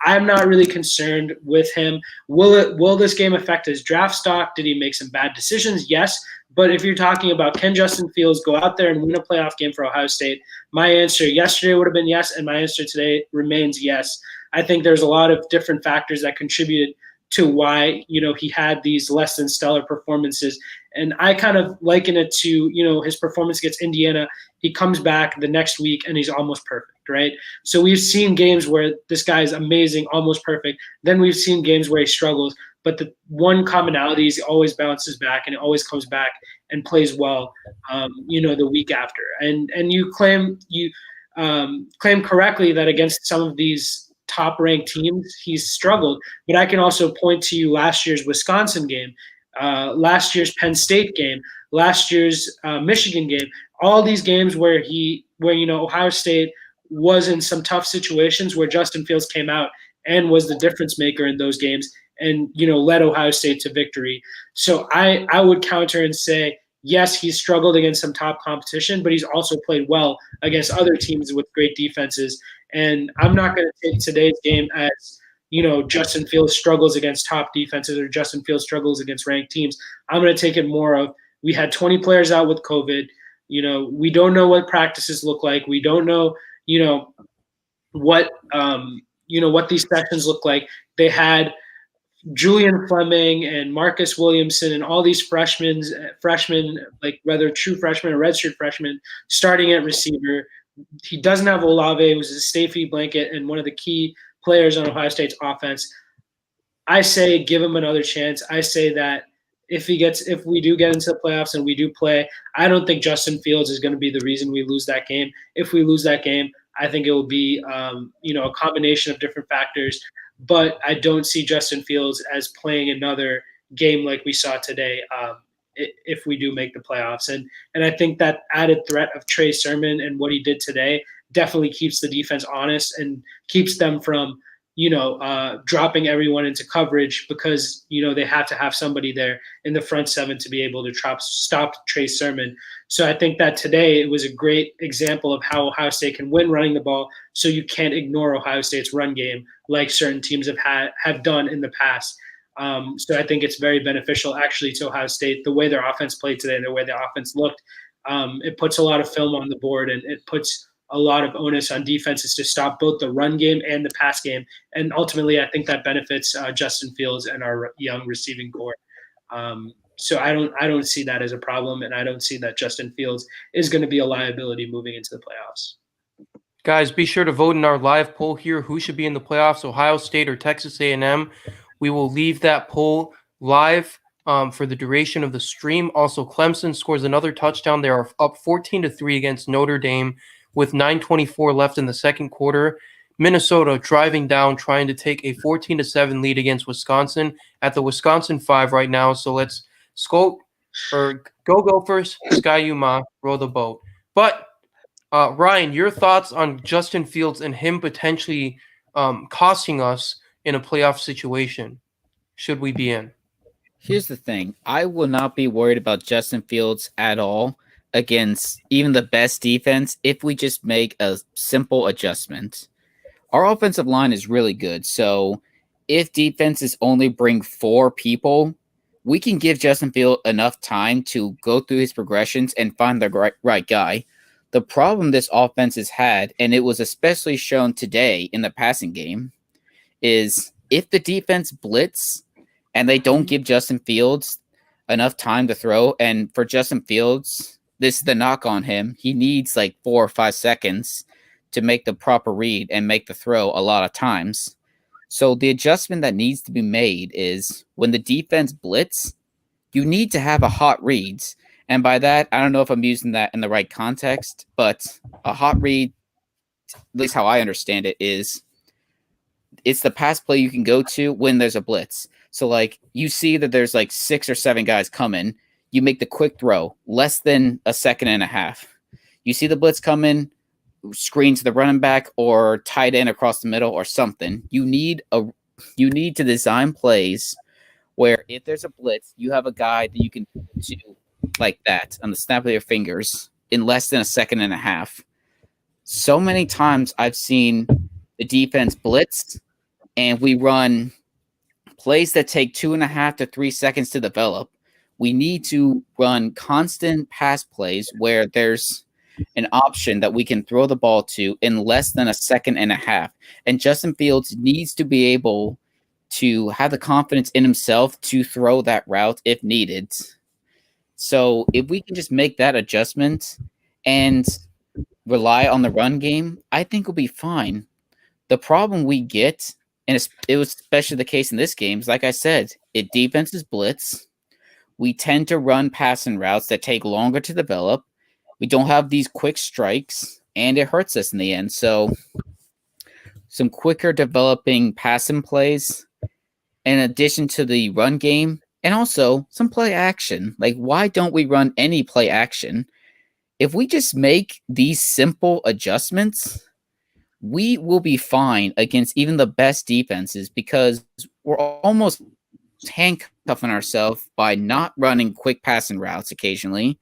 I'm not really concerned with him. Will this game affect his draft stock? Did he make some bad decisions? Yes. But if you're talking about can Justin Fields go out there and win a playoff game for Ohio State, my answer yesterday would have been yes, and my answer today remains yes. I think there's a lot of different factors that contributed to why, he had these less than stellar performances. And I kind of liken it to, his performance against Indiana. He comes back the next week and he's almost perfect, right? So we've seen games where this guy is amazing, almost perfect. Then we've seen games where he struggles. But the one commonality is he always bounces back and it always comes back and plays well, the week after. And you claim correctly that against some of these top-ranked teams, he's struggled. But I can also point to you last year's Wisconsin game, last year's Penn State game, last year's Michigan game. All these games where Ohio State was in some tough situations where Justin Fields came out and was the difference maker in those games and, led Ohio State to victory. So I would counter and say, yes, he's struggled against some top competition, but he's also played well against other teams with great defenses. And I'm not going to take today's game as, Justin Fields struggles against top defenses or Justin Fields struggles against ranked teams. I'm going to take it more of we had 20 players out with COVID. We don't know what practices look like. We don't know, what these sessions look like. They had Julian Fleming and Marcus Williamson and all these freshmen, like whether true freshmen or redshirt freshmen, starting at receiver. He doesn't have Olave, who's a safety blanket and one of the key players on Ohio State's offense. I say give him another chance. I say that if we do get into the playoffs and we do play, I don't think Justin Fields is going to be the reason we lose that game. If we lose that game, I think it will be a combination of different factors. But I don't see Justin Fields as playing another game like we saw today if we do make the playoffs. And I think that added threat of Trey Sermon and what he did today definitely keeps the defense honest and keeps them from, dropping everyone into coverage because, they have to have somebody there in the front seven to be able to stop Trey Sermon. So I think that today it was a great example of how Ohio State can win running the ball. So you can't ignore Ohio State's run game like certain teams have done in the past. So I think it's very beneficial actually to Ohio State, the way their offense played today and the way the offense looked. It puts a lot of film on the board and it puts a lot of onus on defenses to stop both the run game and the pass game. And ultimately, I think that benefits Justin Fields and our young receiving core. So I don't see that as a problem, and I don't see that Justin Fields is going to be a liability moving into the playoffs. Guys, be sure to vote in our live poll here. Who should be in the playoffs, Ohio State or Texas A&M? We will leave that poll live for the duration of the stream. Also, Clemson scores another touchdown. They are up 14-3 against Notre Dame with 9:24 left in the second quarter. Minnesota driving down, trying to take a 14-7 lead against Wisconsin at the Wisconsin 5 right now. So let's go Gophers, Sky Yuma, row the boat. But Ryan, your thoughts on Justin Fields and him potentially costing us in a playoff situation, should we be in? Here's the thing. I will not be worried about Justin Fields at all against even the best defense if we just make a simple adjustment. Our offensive line is really good, so if defenses only bring 4 people, we can give Justin Fields enough time to go through his progressions and find the right guy. The problem this offense has had, and it was especially shown today in the passing game, is if the defense blitz and they don't give Justin Fields enough time to throw, and for Justin Fields, this is the knock on him, he needs like 4 or 5 seconds to make the proper read and make the throw a lot of times. So the adjustment that needs to be made is when the defense blitz, you need to have a hot reads. And by that, I don't know if I'm using that in the right context, but a hot read, at least how I understand it, is it's the pass play you can go to when there's a blitz. So like you see that there's like 6 or 7 guys coming, you make the quick throw, less than a second and a half. You see the blitz coming, screen to the running back or tight end across the middle or something. You need to design plays where if there's a blitz, you have a guy that you can do like that on the snap of your fingers in less than a second and a half. So many times I've seen the defense blitz and we run plays that take 2.5 to 3 seconds to develop, we need to run constant pass plays where there's an option that we can throw the ball to in less than 1.5 seconds. And Justin Fields needs to be able to have the confidence in himself to throw that route if needed. So if we can just make that adjustment and rely on the run game, I think we'll be fine. The problem we get, and it was especially the case in this game, is like I said, defense is blitz. We tend to run passing routes that take longer to develop. We don't have these quick strikes, and it hurts us in the end. So some quicker developing passing plays in addition to the run game, and also some play action. Like, why don't we run any play action? If we just make these simple adjustments, we will be fine against even the best defenses because we're almost handcuffing ourselves by not running quick passing routes occasionally.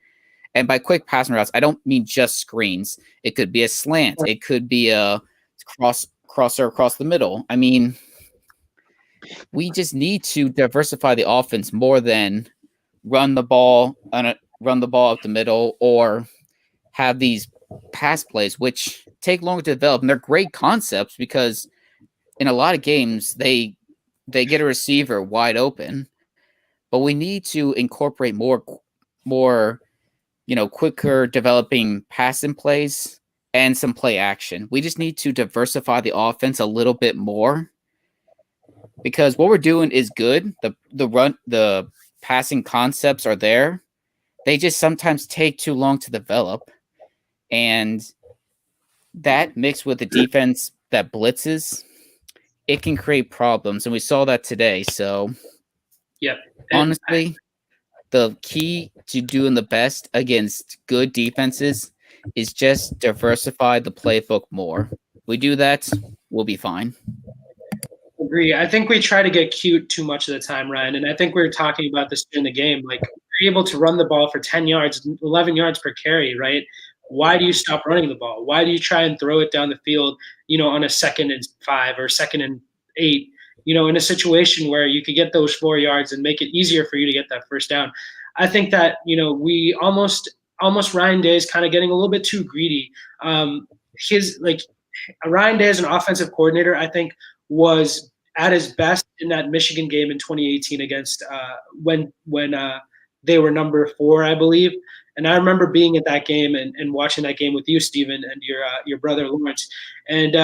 And by quick passing routes, I don't mean just screens. It could be a slant. It could be a crosser across the middle. I mean, we just need to diversify the offense more than run the ball up the middle or have these pass plays, which take longer to develop. And they're great concepts because in a lot of games, they get a receiver wide open. But we need to incorporate more quicker developing passing plays and some play action. We just need to diversify the offense a little bit more because what we're doing is good. The passing concepts are there. They just sometimes take too long to develop. And that mixed with the defense that blitzes, it can create problems. And we saw that today. So, yep. Honestly, the key to doing the best against good defenses is just diversify the playbook more. We do that, we'll be fine. Agree. I think we try to get cute too much of the time, Ryan. And I think we were talking about this in the game. Like, you're able to run the ball for 10 yards, 11 yards per carry, right? Why do you stop running the ball? Why do you try and throw it down the field, on a 2nd and 5 or 2nd and 8, in a situation where you could get those 4 yards and make it easier for you to get that first down? I think that, we almost Ryan Day is kind of getting a little bit too greedy. Ryan Day as an offensive coordinator, I think, was at his best in that Michigan game in 2018 against when they were number 4, I believe. And I remember being at that game and watching that game with you, Steven, and your brother Lawrence. And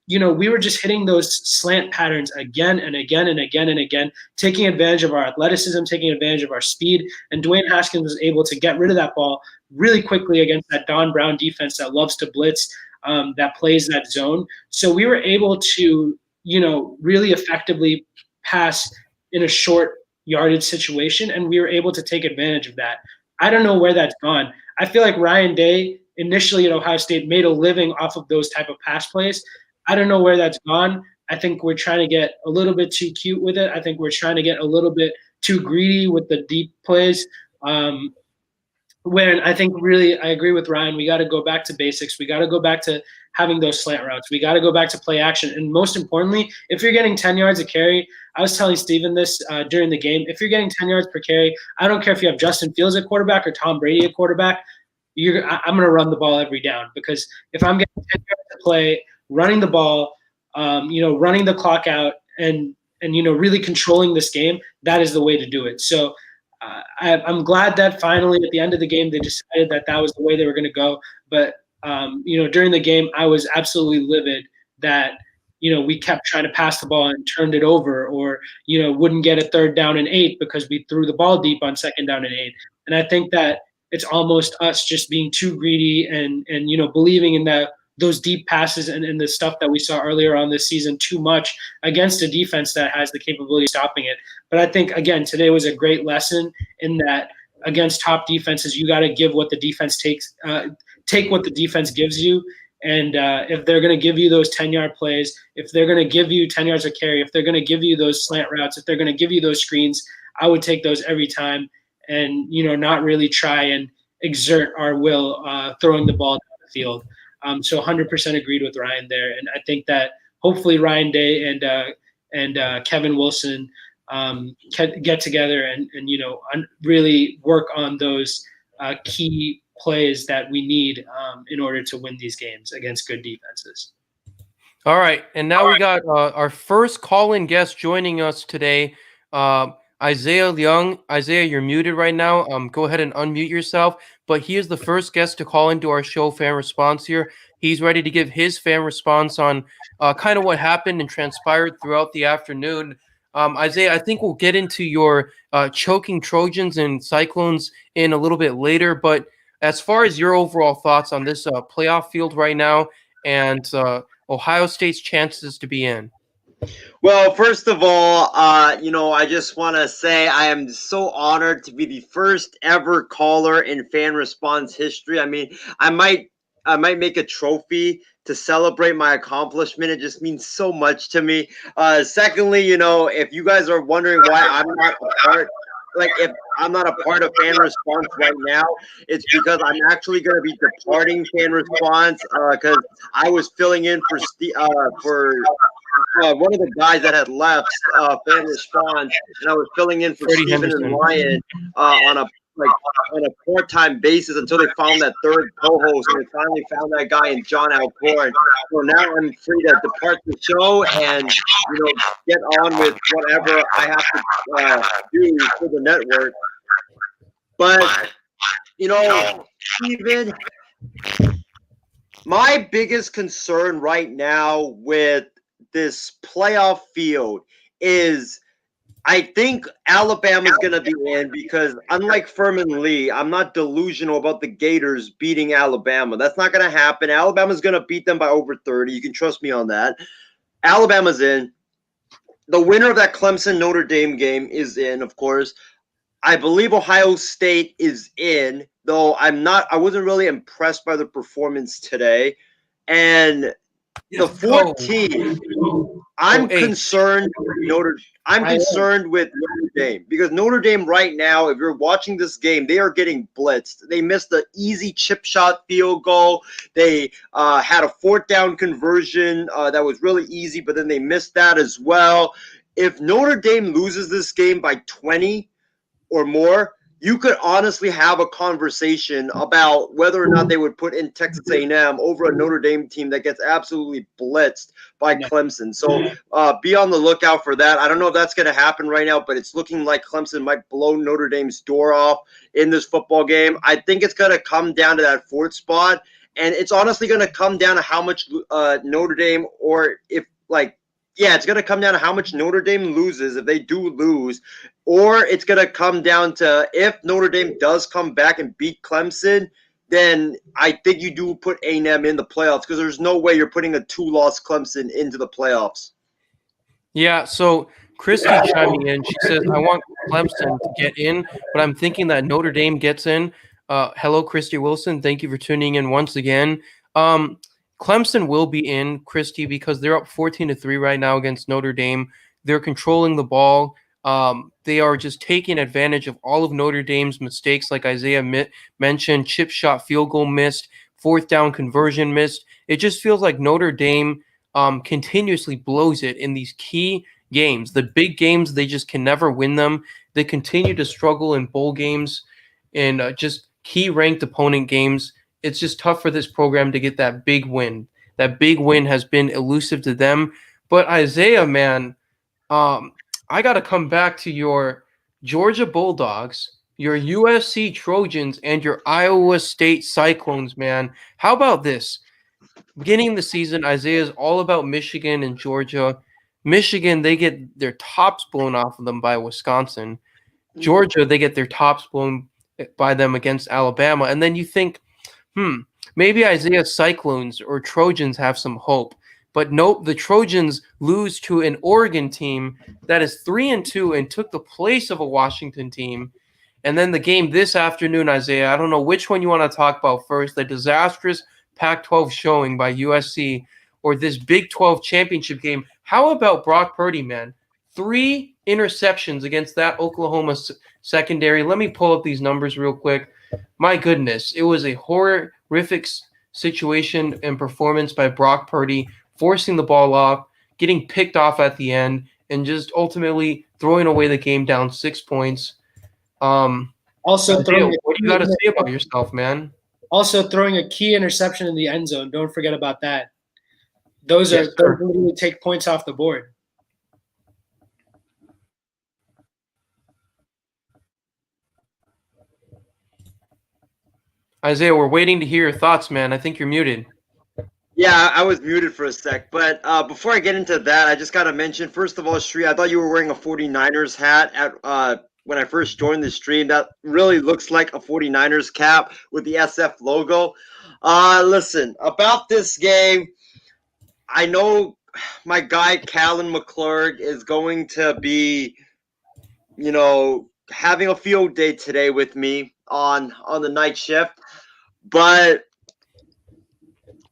we were just hitting those slant patterns again and again and again and again, taking advantage of our athleticism, taking advantage of our speed. And Dwayne Haskins was able to get rid of that ball really quickly against that Don Brown defense that loves to blitz, that plays that zone. So we were able to, really effectively pass in a short yardage situation, and we were able to take advantage of that. I don't know where that's gone. I feel like Ryan Day initially at Ohio State made a living off of those type of pass plays. I don't know where that's gone. I think we're trying to get a little bit too cute with it. I think we're trying to get a little bit too greedy with the deep plays. When I think really I agree with Ryan, we got to go back to basics. We got to go back to having those slant routes. We got to go back to play action. And most importantly, if you're getting 10 yards a carry, I was telling Steven this during the game, if you're getting 10 yards per carry, I don't care if you have Justin Fields at quarterback or Tom Brady at quarterback, I'm going to run the ball every down, because if I'm getting 10 yards to play, running the ball, running the clock out and really controlling this game, that is the way to do it. So I'm glad that finally at the end of the game they decided that was the way they were going to go. But during the game, I was absolutely livid that we kept trying to pass the ball and turned it over, or wouldn't get a 3rd down and 8 because we threw the ball deep on 2nd down and 8. And I think that it's almost us just being too greedy and believing in those deep passes and the stuff that we saw earlier on this season too much against a defense that has the capability of stopping it. But I think, again, today was a great lesson in that against top defenses, you got to give what the defense takes, take what the defense gives you. And if they're going to give you those 10-yard plays, if they're going to give you 10 yards of carry, if they're going to give you those slant routes, if they're going to give you those screens, I would take those every time and, not really try and exert our will throwing the ball down the field. So 100% agreed with Ryan there. And I think that hopefully Ryan Day and and Kevin Wilson get together and really work on those key plays that we need in order to win these games against good defenses. All right, and now we got our first call-in guest joining us today, Isaiah Young. Isaiah, you're muted right now. Go ahead and unmute yourself. But he is the first guest to call into our show, Fan Response here. He's ready to give his fan response on kind of what happened and transpired throughout the afternoon. Isaiah, I think we'll get into your choking Trojans and Cyclones in a little bit later. But as far as your overall thoughts on this playoff field right now and Ohio State's chances to be in. Well, first of all, I just want to say I am so honored to be the first ever caller in Fan Response history. I mean, I might make a trophy to celebrate my accomplishment. It just means so much to me. Secondly, if you guys are wondering why I'm not a part, if I'm not a part of Fan Response right now, it's because I'm actually going to be departing Fan Response because I was filling in for one of the guys that had left Fan Response, and I was filling in for Stephen and Ryan on a part-time basis until they found that third co-host, and they finally found that guy in John Alcorn. So now I'm free to depart the show and get on with whatever I have to do for the network. But Stephen, my biggest concern right now with this playoff field is I think Alabama's going to be in because unlike Furman Lee, I'm not delusional about the Gators beating Alabama. That's not going to happen. Alabama's going to beat them by over 30. You can trust me on that. Alabama's in. The winner of that Clemson-Notre Dame game is in, of course. I believe Ohio State is in, though I wasn't really impressed by the performance today. And the 14, I'm concerned with Notre Dame because Notre Dame right now, if you're watching this game, they are getting blitzed. They missed the easy chip shot field goal. They had a fourth down conversion that was really easy, but then they missed that as well. If Notre Dame loses this game by 20 or more, you could honestly have a conversation about whether or not they would put in Texas A&M over a Notre Dame team that gets absolutely blitzed by Clemson. So be on the lookout for that. I don't know if that's going to happen right now, but it's looking like Clemson might blow Notre Dame's door off in this football game. I think it's going to come down to that fourth spot, and it's honestly going to come down to how much Notre Dame it's going to come down to how much Notre Dame loses if they do lose, or it's going to come down to if Notre Dame does come back and beat Clemson, then I think you do put A&M in the playoffs because there's no way you're putting a 2-loss Clemson into the playoffs. Yeah, so Christy chiming in. She says, I want Clemson to get in, but I'm thinking that Notre Dame gets in. Hello, Christy Wilson. Thank you for tuning in once again. Clemson will be in, Christy, because they're up 14-3 right now against Notre Dame. They're controlling the ball. They are just taking advantage of all of Notre Dame's mistakes, like Isaiah mentioned. Chip shot field goal missed, fourth down conversion missed. It just feels like Notre Dame continuously blows it in these key games. The big games, they just can never win them. They continue to struggle in bowl games and just key ranked opponent games. It's just tough for this program to get that big win. That big win has been elusive to them. But Isaiah, man, I got to come back to your Georgia Bulldogs, your USC Trojans, and your Iowa State Cyclones, man. How about this? Beginning of the season, Isaiah is all about Michigan and Georgia. Michigan, they get their tops blown off of them by Wisconsin. Georgia, they get their tops blown by them against Alabama. And then you think, maybe Isaiah's Cyclones or Trojans have some hope. But nope, the Trojans lose to an Oregon team that is 3-2 and took the place of a Washington team. And then the game this afternoon, Isaiah, I don't know which one you want to talk about first, the disastrous Pac-12 showing by USC or this Big 12 championship game. How about Brock Purdy, man? 3 interceptions against that Oklahoma secondary. Let me pull up these numbers real quick. My goodness, it was a horrific situation and performance by Brock Purdy, forcing the ball off, getting picked off at the end, and just ultimately throwing away the game down 6 points. Also, Isaiah, what do you got to say about yourself, man? Also, throwing a key interception in the end zone. Don't forget about that. Those Yes, those literally take points off the board. Isaiah, we're waiting to hear your thoughts, man. I think you're muted. Yeah, I was muted for a sec. But before I get into that, I just got to mention, first of all, Shree, I thought you were wearing a 49ers hat at when I first joined the stream. That really looks like a 49ers cap with the SF logo. Listen, about this game, I know my guy, Callan McClurg, is going to be, having a field day today with me on the night shift. But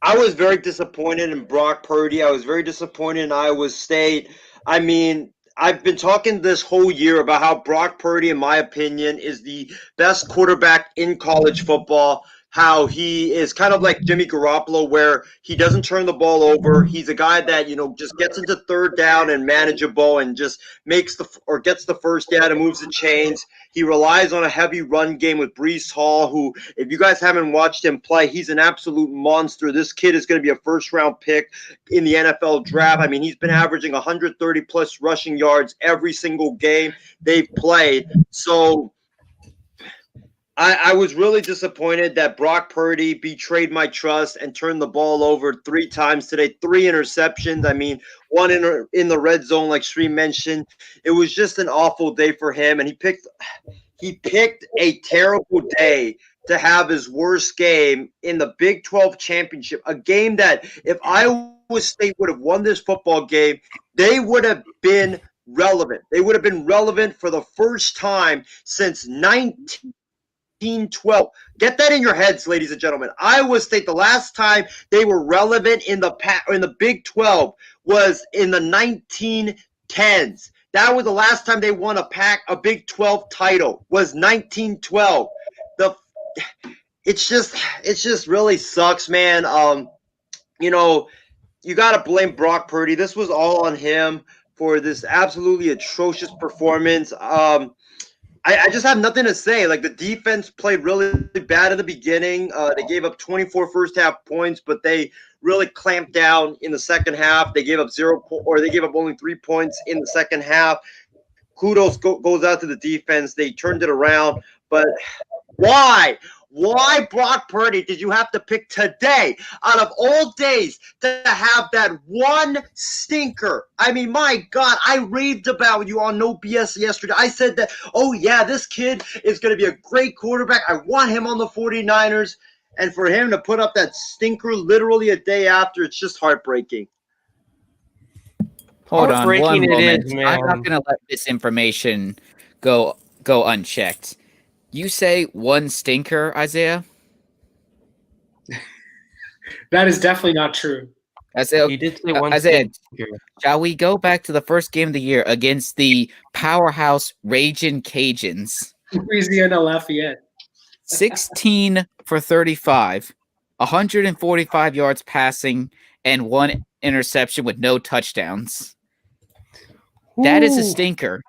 I was very disappointed in Brock Purdy. I was very disappointed in Iowa State. I mean, I've been talking this whole year about how Brock Purdy, in my opinion, is the best quarterback in college football. How he is kind of like Jimmy Garoppolo, where he doesn't turn the ball over. He's a guy that, just gets into third down and manageable and just gets the first down and moves the chains. He relies on a heavy run game with Breece Hall, who, if you guys haven't watched him play, he's an absolute monster. This kid is going to be a first-round pick in the NFL draft. I mean, he's been averaging 130-plus rushing yards every single game they've played. So I was really disappointed that Brock Purdy betrayed my trust and turned the ball over 3 times today, 3 interceptions. I mean, one in the red zone, like Shree mentioned. It was just an awful day for him, and he picked a terrible day to have his worst game in the Big 12 championship, a game that if Iowa State would have won this football game, they would have been relevant. They would have been relevant for the first time since 1912. Get that in your heads, ladies and gentlemen. Iowa State, the last time they were relevant in the Big 12 was in the 1910s. That was the last time they won a Big 12 title, was 1912. It just really sucks, man. You got to blame Brock Purdy. This was all on him for this absolutely atrocious performance. I just have nothing to say. Like, the defense played really bad in the beginning. They gave up 24 first-half points, but they really clamped down in the second half. They gave up only 3 points in the second half. Kudos goes out to the defense. They turned it around. But why? Why, Brock Purdy, did you have to pick today, out of all days, to have that one stinker? I mean, my God, I raved about you on No BS yesterday. I said that, oh, yeah, this kid is going to be a great quarterback. I want him on the 49ers. And for him to put up that stinker literally a day after, it's just heartbreaking. Hold on one moment. Is, man. I'm not going to let this information go unchecked. You say one stinker, Isaiah? That is definitely not true. Isaiah, you did say one Isaiah, stinker. Shall we go back to the first game of the year against the powerhouse Ragin' Cajuns? Louisiana Lafayette. 16 for 35, 145 yards passing, and 1 interception with no touchdowns. Ooh. That is a stinker.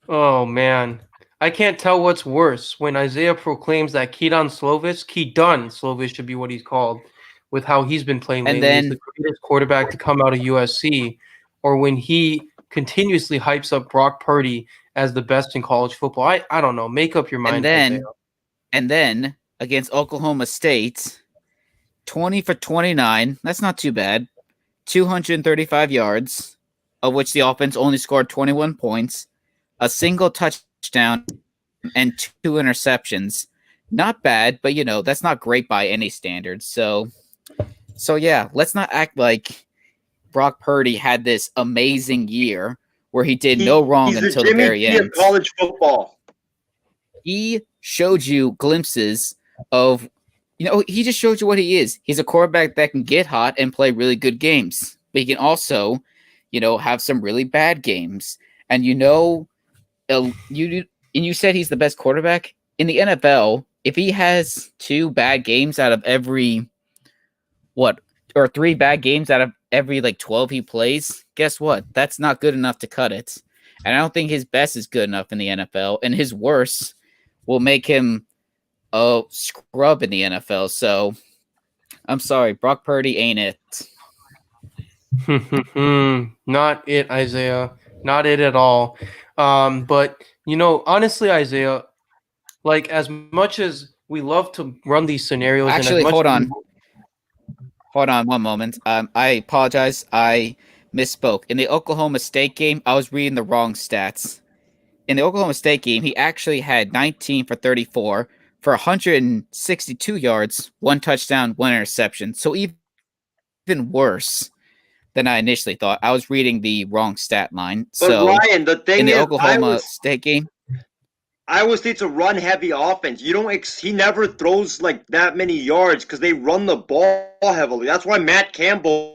Oh, man. I can't tell what's worse when Isaiah proclaims that Kedon Slovis should be what he's called, with how he's been playing lately. He's the greatest quarterback to come out of USC, or when he continuously hypes up Brock Purdy as the best in college football. I don't know. Make up your mind. And then against Oklahoma State, 20 for 29. That's not too bad. 235 yards, of which the offense only scored 21 points. A single touchdown and 2 interceptions. Not bad, but that's not great by any standards. So yeah, let's not act like Brock Purdy had this amazing year where he did no wrong until the very end. College football. He showed you glimpses of, he just showed you what he is. He's a quarterback that can get hot and play really good games, but he can also, have some really bad games. And you said he's the best quarterback in the NFL. If he has 2 bad games out of every 3 bad games out of every like 12 he plays, guess what? That's not good enough to cut it. And I don't think his best is good enough in the NFL, and his worst will make him a scrub in the NFL. So I'm sorry, Brock Purdy ain't it. Not it, Isaiah. Not it at all. But honestly, Isaiah, like as much as we love to run these scenarios, Actually, and as hold much on. Hold on one moment. I apologize. I misspoke. In the Oklahoma State game, I was reading the wrong stats. In the Oklahoma State game, he actually had 19 for 34 for 162 yards, 1 touchdown, 1 interception. So even worse than I initially thought. I was reading the wrong stat line. But So Ryan, the thing in the is, Oklahoma State game, Iowa State's a run-heavy offense. He never throws like that many yards because they run the ball heavily. That's why Matt Campbell,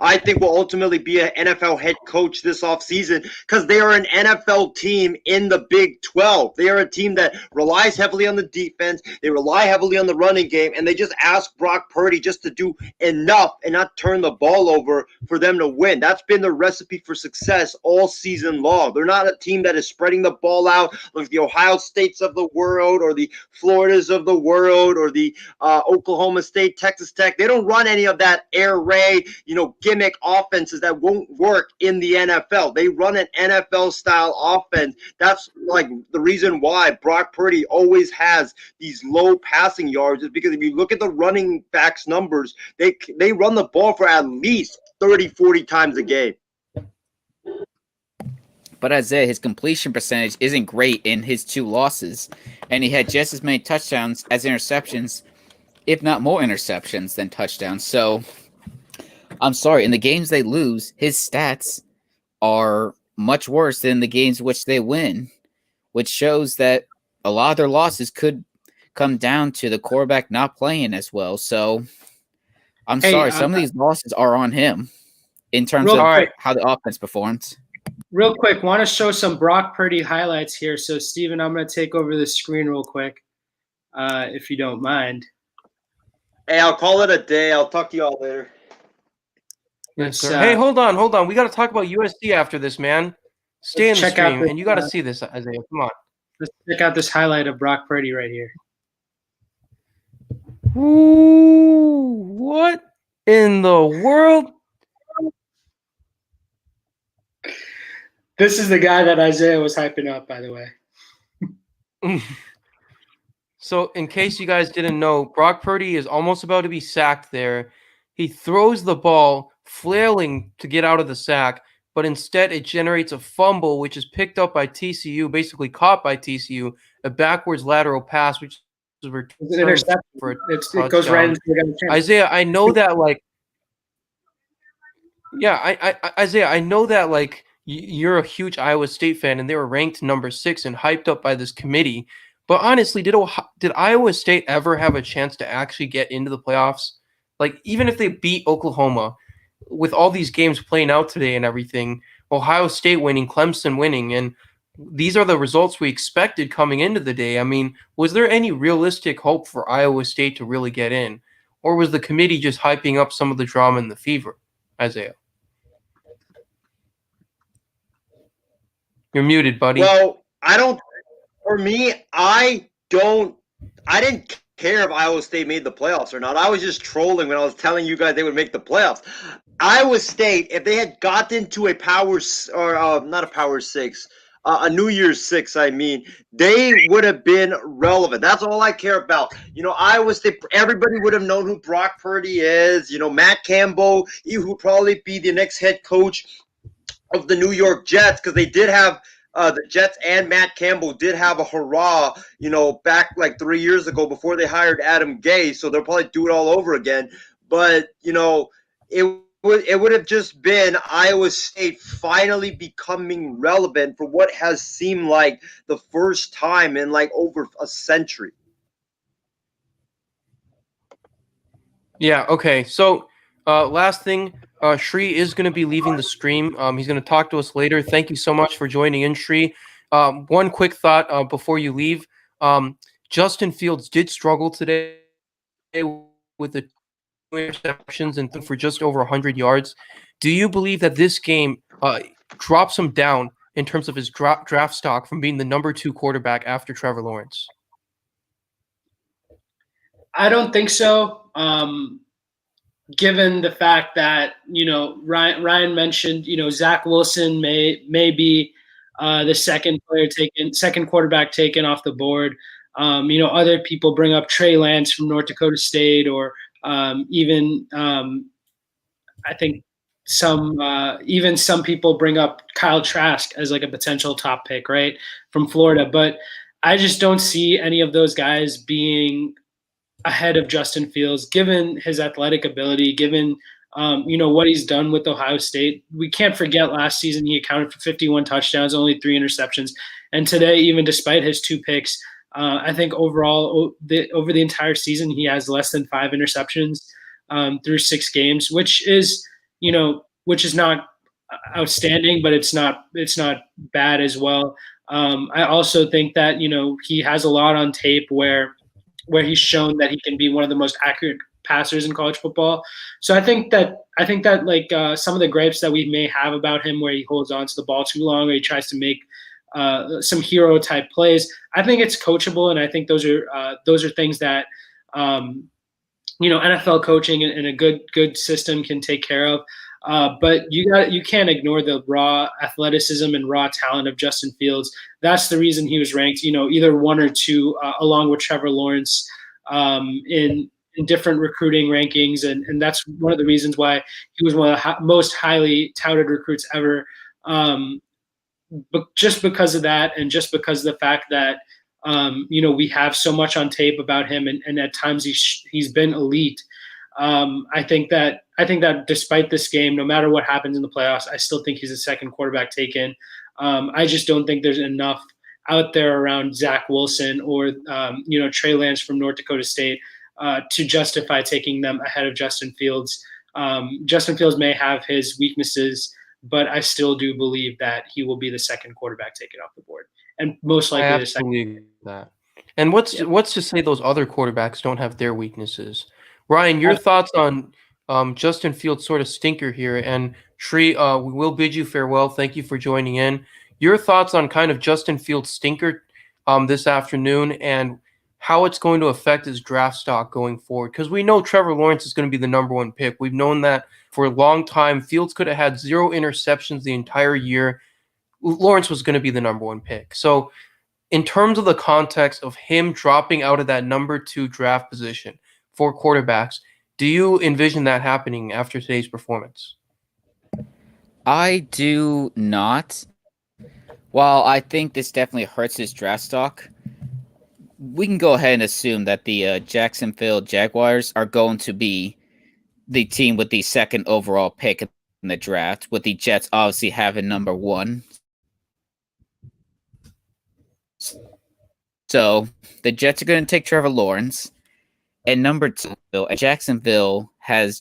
I think, will ultimately be an NFL head coach this offseason because they are an NFL team in the Big 12. They are a team that relies heavily on the defense. They rely heavily on the running game, and they just ask Brock Purdy just to do enough and not turn the ball over for them to win. That's been the recipe for success all season long. They're not a team that is spreading the ball out like the Ohio States of the world or the Floridas of the world or the Oklahoma State, Texas Tech. They don't run any of that air raid, gimmick offenses that won't work in the NFL. They run an NFL-style offense. That's like the reason why Brock Purdy always has these low passing yards is because if you look at the running backs numbers, they run the ball for at least 30, 40 times a game. but Isaiah, his completion percentage isn't great in his 2 losses, and he had just as many touchdowns as interceptions, if not more interceptions than touchdowns. So I'm sorry, in the games they lose, his stats are much worse than the games which they win, which shows that a lot of their losses could come down to the quarterback not playing as well. So I'm sorry, some of these losses are on him in terms of how the offense performs. Real quick, want to show some Brock Purdy highlights here. So, Steven, I'm going to take over the screen real quick, if you don't mind. Hey, I'll call it a day. I'll talk to you all later. Yes, sir. Hey, hold on. We got to talk about USC after this, man. Stay in the stream, and you got to see this, Isaiah. Come on. Let's check out this highlight of Brock Purdy right here. Ooh, what in the world? This is the guy that Isaiah was hyping up, by the way. So, in case you guys didn't know, Brock Purdy is almost about to be sacked there. He throws the ball, flailing to get out of the sack, but instead it generates a fumble, which is picked up by TCU, basically caught by TCU, a backwards lateral pass, which is returned for a touchdown. It goes right into the Isaiah, I know that, like, yeah, Isaiah, I know that, like, you're a huge Iowa State fan, and they were ranked number 6 and hyped up by this committee. But honestly, did Iowa State ever have a chance to actually get into the playoffs? Like, even if they beat Oklahoma, with all these games playing out today and everything, Ohio State winning, Clemson winning, and these are the results we expected coming into the day. I mean, was there any realistic hope for Iowa State to really get in? Or was the committee just hyping up some of the drama and the fever, Isaiah? You're muted, buddy. Well, for me, I didn't care if Iowa State made the playoffs or not. I was just trolling when I was telling you guys they would make the playoffs. Iowa State, if they had gotten to a not a Power 6, a New Year's 6, I mean, they would have been relevant. That's all I care about. Iowa State, everybody would have known who Brock Purdy is. Matt Campbell, he would probably be the next head coach of the New York Jets because they did have the Jets and Matt Campbell did have a hurrah, back like 3 years ago before they hired Adam Gase. So they'll probably do it all over again. But, it would have just been Iowa State finally becoming relevant for what has seemed like the first time in like over a century. Yeah, okay. So last thing, Shri is going to be leaving the stream. He's going to talk to us later. Thank you so much for joining in, Shri. One quick thought before you leave. Justin Fields did struggle today with the interceptions and for just over 100 yards. Do you believe that this game drops him down in terms of his draft stock from being the number 2 quarterback after Trevor Lawrence? I don't think so. Given the fact that, Ryan mentioned, Zach Wilson may be the second quarterback taken off the board. Other people bring up Trey Lance from North Dakota State, or even I think even some people bring up Kyle Trask as like a potential top pick, right, from Florida. But I just don't see any of those guys being ahead of Justin Fields, given his athletic ability, given what he's done with Ohio State. We can't forget last season he accounted for 51 touchdowns, only 3 interceptions, and today, even despite his 2 picks, I think overall over the entire season he has less than 5 interceptions through 6 games, which is not outstanding, but it's not bad as well. I also think that he has a lot on tape where he's shown that he can be one of the most accurate passers in college football. So I think that like some of the gripes that we may have about him, where he holds on to the ball too long, or he tries to make some hero type plays, I think it's coachable, and I think those are things that NFL coaching and a good system can take care of. But you can't ignore the raw athleticism and raw talent of Justin Fields. That's the reason he was ranked, either 1 or 2, along with Trevor Lawrence, in different recruiting rankings, and that's one of the reasons why he was one of the most highly touted recruits ever. But just because of that, and just because of the fact that we have so much on tape about him, and at times he's been elite. I think that despite this game, no matter what happens in the playoffs, I still think he's a second quarterback taken. I just don't think there's enough out there around Zach Wilson or Trey Lance from North Dakota State to justify taking them ahead of Justin Fields. Justin Fields may have his weaknesses, but I still do believe that he will be the second quarterback taken off the board, and most likely the second. Absolutely that. And what's to say those other quarterbacks don't have their weaknesses? Ryan, your thoughts on Justin Fields' sort of stinker here, and Tree, we will bid you farewell. Thank you for joining in. Your thoughts on kind of Justin Fields' stinker this afternoon, and how it's going to affect his draft stock going forward. Because we know Trevor Lawrence is going to be the number 1 pick. We've known that for a long time. Fields could have had 0 interceptions the entire year. Lawrence was going to be the number 1 pick. So in terms of the context of him dropping out of that number 2 draft position for quarterbacks, do you envision that happening after today's performance? I do not. While I think this definitely hurts his draft stock, we can go ahead and assume that the Jacksonville Jaguars are going to be the team with the 2nd overall pick in the draft, with the Jets obviously having number 1. So the Jets are going to take Trevor Lawrence. And number 2, Jacksonville has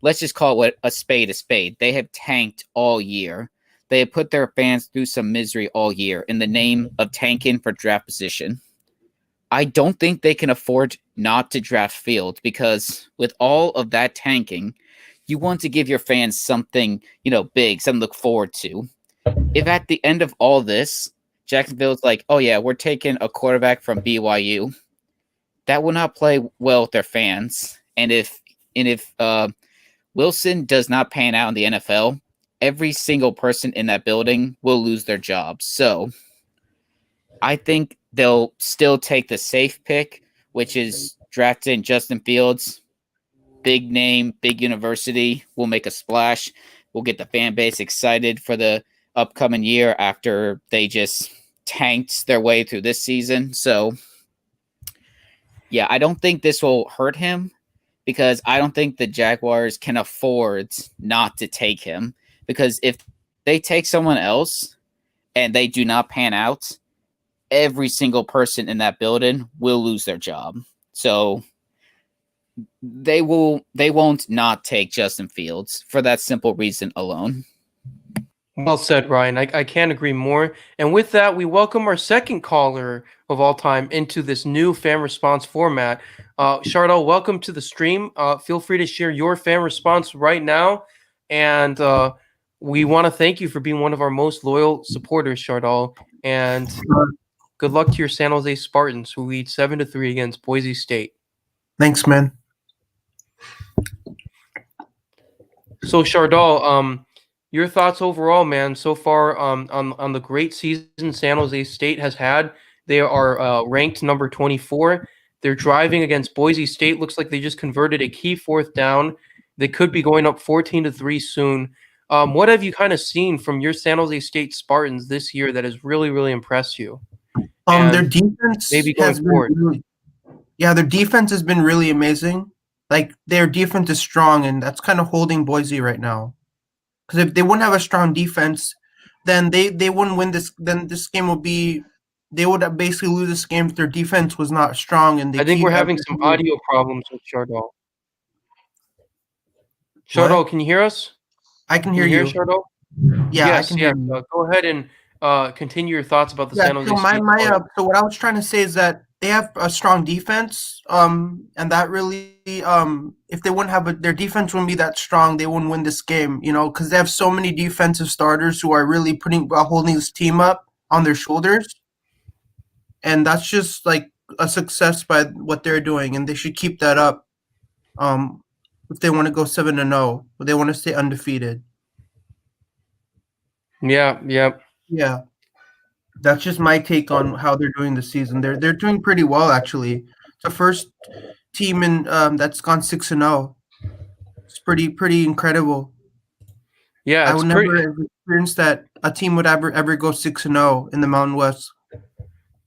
let's just call it a spade. They have tanked all year. They have put their fans through some misery all year in the name of tanking for draft position. I don't think they can afford not to draft Fields, because with all of that tanking, you want to give your fans something, big, something to look forward to. If at the end of all this, Jacksonville's like, oh yeah, we're taking a quarterback from BYU, that will not play well with their fans. And if Wilson does not pan out in the NFL, every single person in that building will lose their jobs. So I think they'll still take the safe pick, which is drafting Justin Fields. Big name, big university. We'll make a splash. We'll get the fan base excited for the upcoming year after they just tanked their way through this season. So, yeah, I don't think this will hurt him, because I don't think the Jaguars can afford not to take him. Because if they take someone else and they do not pan out, every single person in that building will lose their job. So they won't not take Justin Fields for that simple reason alone. Well said, Ryan. I can't agree more. And with that, we welcome our second caller of all time into this new fan response format. Chardol, welcome to the stream. Feel free to share your fan response right now. And we want to thank you for being one of our most loyal supporters, Chardol. And good luck to your San Jose Spartans, who lead 7-3 against Boise State. Thanks, man. So, Chardol, your thoughts overall, man, so far on the great season San Jose State has had. They are ranked number 24. They're driving against Boise State. Looks like they just converted a key fourth down. They could be going up 14-3 soon. What have you kind of seen from your San Jose State Spartans this year that has really, really impressed you? Their defense maybe going has been forward. their defense has been really amazing. Like, their defense is strong, and that's kind of holding Boise right now. Because if they wouldn't have a strong defense, then they wouldn't win this. Then this game would be, they would basically lose this game if their defense was not strong. And I think we're having some audio problems with Chardol. Chardol, can you hear us? I can hear you. Chardol? Yeah, yes, I can hear you. Go ahead and continue your thoughts about the San Jose so State. So what I was trying to say is that they have a strong defense, and that really, if they wouldn't have their defense wouldn't be that strong, they wouldn't win this game, because they have so many defensive starters who are really holding this team up on their shoulders, and that's just like a success by what they're doing, and they should keep that up, if they want to go 7-0, but they want to stay undefeated. Yeah. That's just my take on how they're doing this season. They're doing pretty well, actually. It's the first team in that's gone 6-0. It's pretty incredible. Yeah, I would never have experienced that a team would ever go 6-0 in the Mountain West.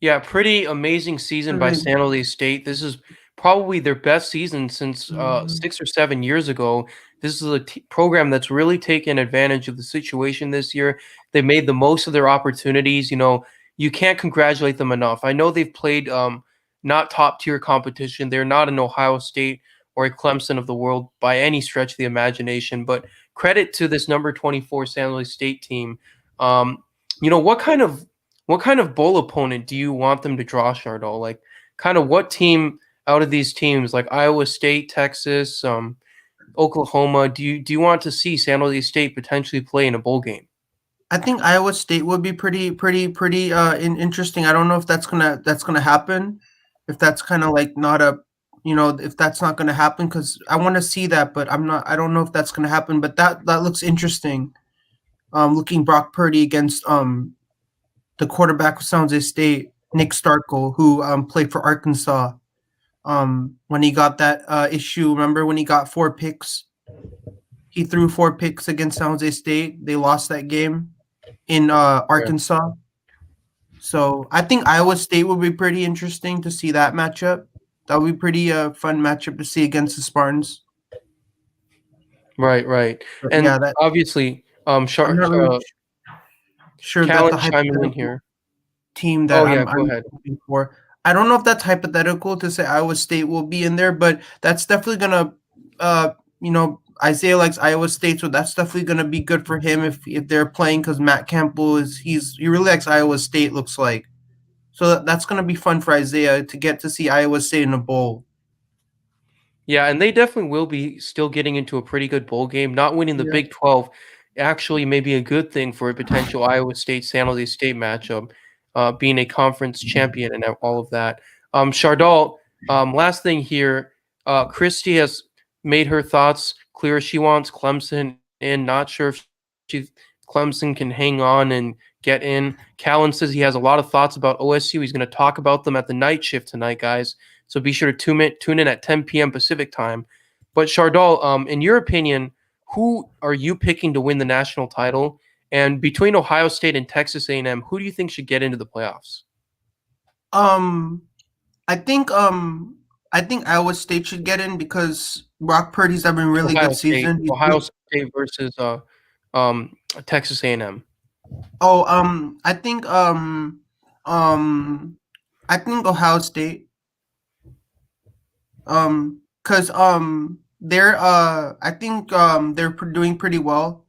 Yeah, pretty amazing season by San Jose State. This is probably their best season since 6 or 7 years ago. This is a program that's really taken advantage of the situation this year. They made the most of their opportunities. You can't congratulate them enough. I know they've played not top-tier competition. They're not an Ohio State or a Clemson of the world by any stretch of the imagination, but credit to this number 24 San Jose State team. What kind of bowl opponent do you want them to draw, Chardol? Like, kind of what team out of these teams, like Iowa State, Texas, Oklahoma, do you want to see San Jose State potentially play in a bowl game? I think Iowa State would be pretty interesting. I don't know if that's gonna happen. If that's kind of like not a, if that's not gonna happen, because I want to see that, but I don't know if that's gonna happen. But that looks interesting. Looking Brock Purdy against the quarterback of San Jose State, Nick Starkel, who played for Arkansas. When he got that issue, remember when he got 4 picks? He threw 4 picks against San Jose State. They lost that game in Arkansas. So I think Iowa State would be pretty interesting to see that matchup. That would be pretty fun matchup to see against the Spartans. Right. And obviously, sure that the hypothetical here. Team that I'm looking for. I don't know if that's hypothetical to say Iowa State will be in there, but that's definitely gonna, Isaiah likes Iowa State, so that's definitely gonna be good for him if they're playing, because Matt Campbell he really likes Iowa State, looks like. So that's gonna be fun for Isaiah to get to see Iowa State in a bowl. Yeah, and they definitely will be still getting into a pretty good bowl game. Not winning the Big 12 actually may be a good thing for a potential Iowa State San Jose State matchup. Being a conference champion and all of that. Chardol, last thing here. Christy has made her thoughts clear. She wants Clemson in. Not sure if Clemson can hang on and get in. Callan says he has a lot of thoughts about OSU. He's going to talk about them at the night shift tonight, guys. So be sure to tune in at 10 p.m. Pacific time. But Chardol, in your opinion, who are you picking to win the national title? And between Ohio State and Texas A&M, who do you think should get into the playoffs? I think Iowa State should get in because Brock Purdy's having a really good season. Ohio State versus Texas A&M. I think Ohio State. Because they're doing pretty well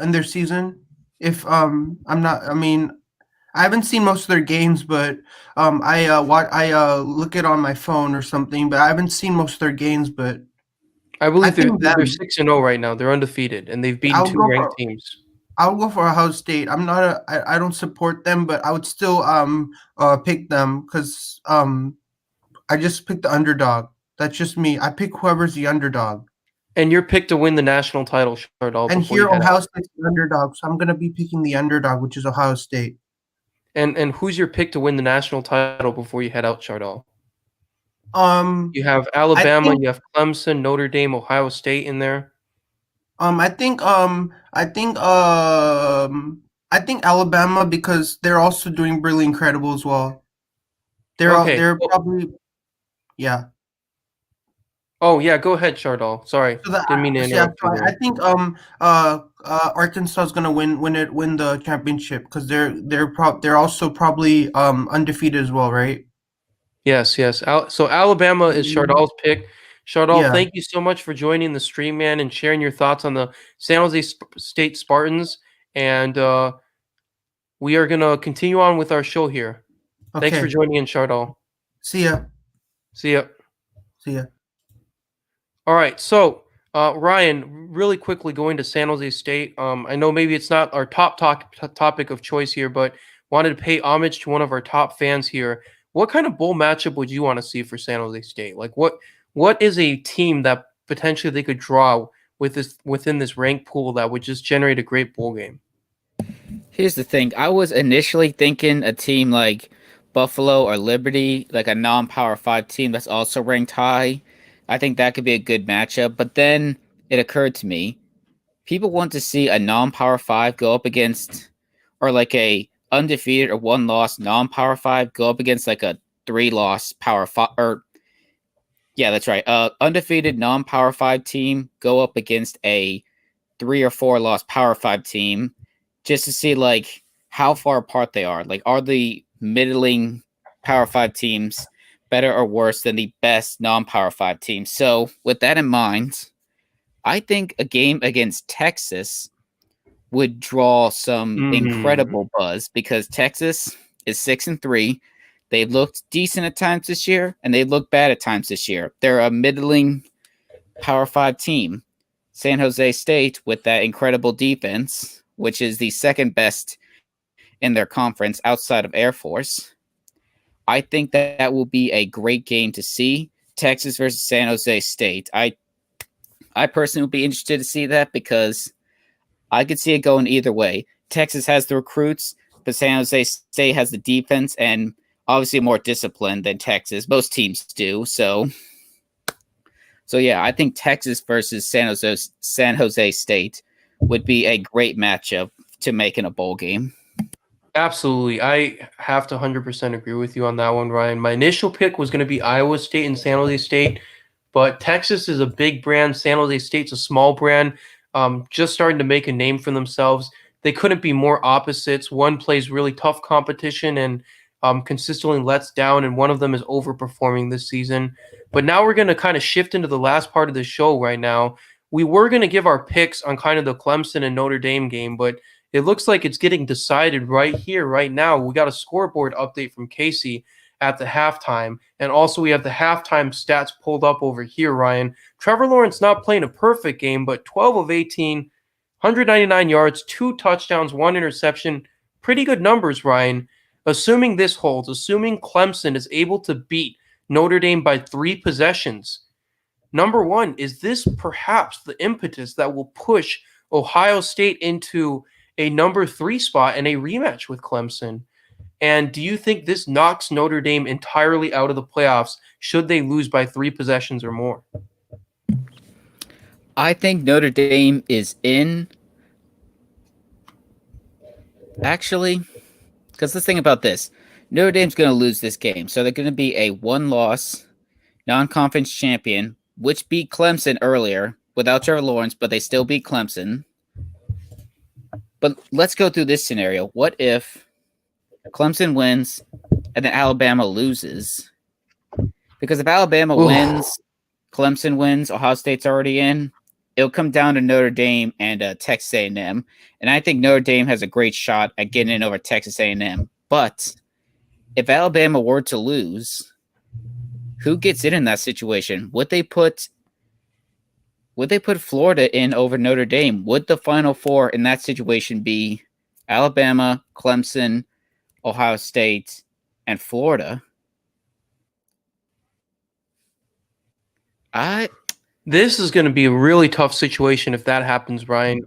in their season. If I'm not, I mean, I haven't seen most of their games, but I look it on my phone or something. But I haven't seen most of their games. But I I believe think they're them. 6-0 right now. They're undefeated, and they've beaten I'll two go ranked for teams. I'll go for Ohio State. I don't support them, but I would still pick them because I just picked the underdog. That's just me. I pick whoever's the underdog. And your pick to win the national title, Shardal, And before you here head Ohio out. State's the underdog, so I'm gonna be picking the underdog, which is Ohio State. And who's your pick to win the national title before you head out, Shardal? Um, You have I Alabama, think you have Clemson, Notre Dame, Ohio State in there. I think I think Alabama because they're also doing really incredible as well. Okay. They're probably yeah. Oh yeah, go ahead, Shardal. Sorry, So the didn't mean to so yeah, interrupt so you I there. think Arkansas is gonna win the championship because they're also probably undefeated as well, right? Yes, yes. So Alabama is Shardal's pick. Shardal, Yeah. thank you so much for joining the stream, man, and sharing your thoughts on the San Jose State Spartans. And we are gonna continue on with our show here. Thanks for Okay. joining in, Shardal. See ya. See ya. See ya. All right, so Ryan, really quickly going to San Jose State. I know maybe it's not our topic of choice here, but wanted to pay homage to one of our top fans here. What kind of bowl matchup would you want to see for San Jose State? Like, what is a team that potentially they could draw with this within this ranked pool that would just generate a great bowl game? Here's the thing. I was initially thinking a team like Buffalo or Liberty, like a non-power 5 team that's also ranked high. I think that could be a good matchup. But then it occurred to me, people want to see a non-power 5 go up against, or like a undefeated or one loss non-power 5 go up against like a 3-loss power 5, or yeah, that's right. Undefeated non-power 5 team go up against a 3 or 4 loss power 5 team, just to see like how far apart they are. Like, are the middling power 5 teams better or worse than the best non-power 5 teams? So with that in mind, I think a game against Texas would draw some incredible buzz because Texas is 6-3. They've looked decent at times this year, and they've looked bad at times this year. They're a middling Power 5 team. San Jose State, with that incredible defense, which is the second best in their conference outside of Air Force, I think that will be a great game to see. Texas versus San Jose State. I personally would be interested to see that because I could see it going either way. Texas has the recruits, but San Jose State has the defense and obviously more discipline than Texas. Most teams do. So yeah, I think Texas versus San Jose State would be a great matchup to make in a bowl game. Absolutely. I have to 100% agree with you on that one, Ryan. My initial pick was going to be Iowa State and San Jose State, but Texas is a big brand. San Jose State's a small brand, just starting to make a name for themselves. They couldn't be more opposites. One plays really tough competition and consistently lets down, and one of them is overperforming this season. But now we're going to kind of shift into the last part of the show right now. We were going to give our picks on kind of the Clemson and Notre Dame game, but it looks like it's getting decided right here, right now. We got a scoreboard update from Casey at the halftime. And also we have the halftime stats pulled up over here, Ryan. Trevor Lawrence not playing a perfect game, but 12 of 18, 199 yards, 2 touchdowns, 1 interception. Pretty good numbers, Ryan. Assuming this holds, assuming Clemson is able to beat Notre Dame by 3 possessions. Number one, is this perhaps the impetus that will push Ohio State into a number 3 spot and a rematch with Clemson? And do you think this knocks Notre Dame entirely out of the playoffs should they lose by 3 possessions or more? I think Notre Dame is in. Actually, because let's think about this. Notre Dame's going to lose this game. So they're going to be a 1-loss non-conference champion, which beat Clemson earlier without Trevor Lawrence, but they still beat Clemson. But let's go through this scenario. What if Clemson wins and then Alabama loses? Because if Alabama wins, Clemson wins, Ohio State's already in. it'll come down to Notre Dame and Texas A&M, and I think Notre Dame has a great shot at getting in over Texas A&M. But if Alabama were to lose, who gets in that situation? Would they put Florida in over Notre Dame? Would the Final Four in that situation be Alabama, Clemson, Ohio State, and Florida? This is going to be a really tough situation if that happens, Ryan.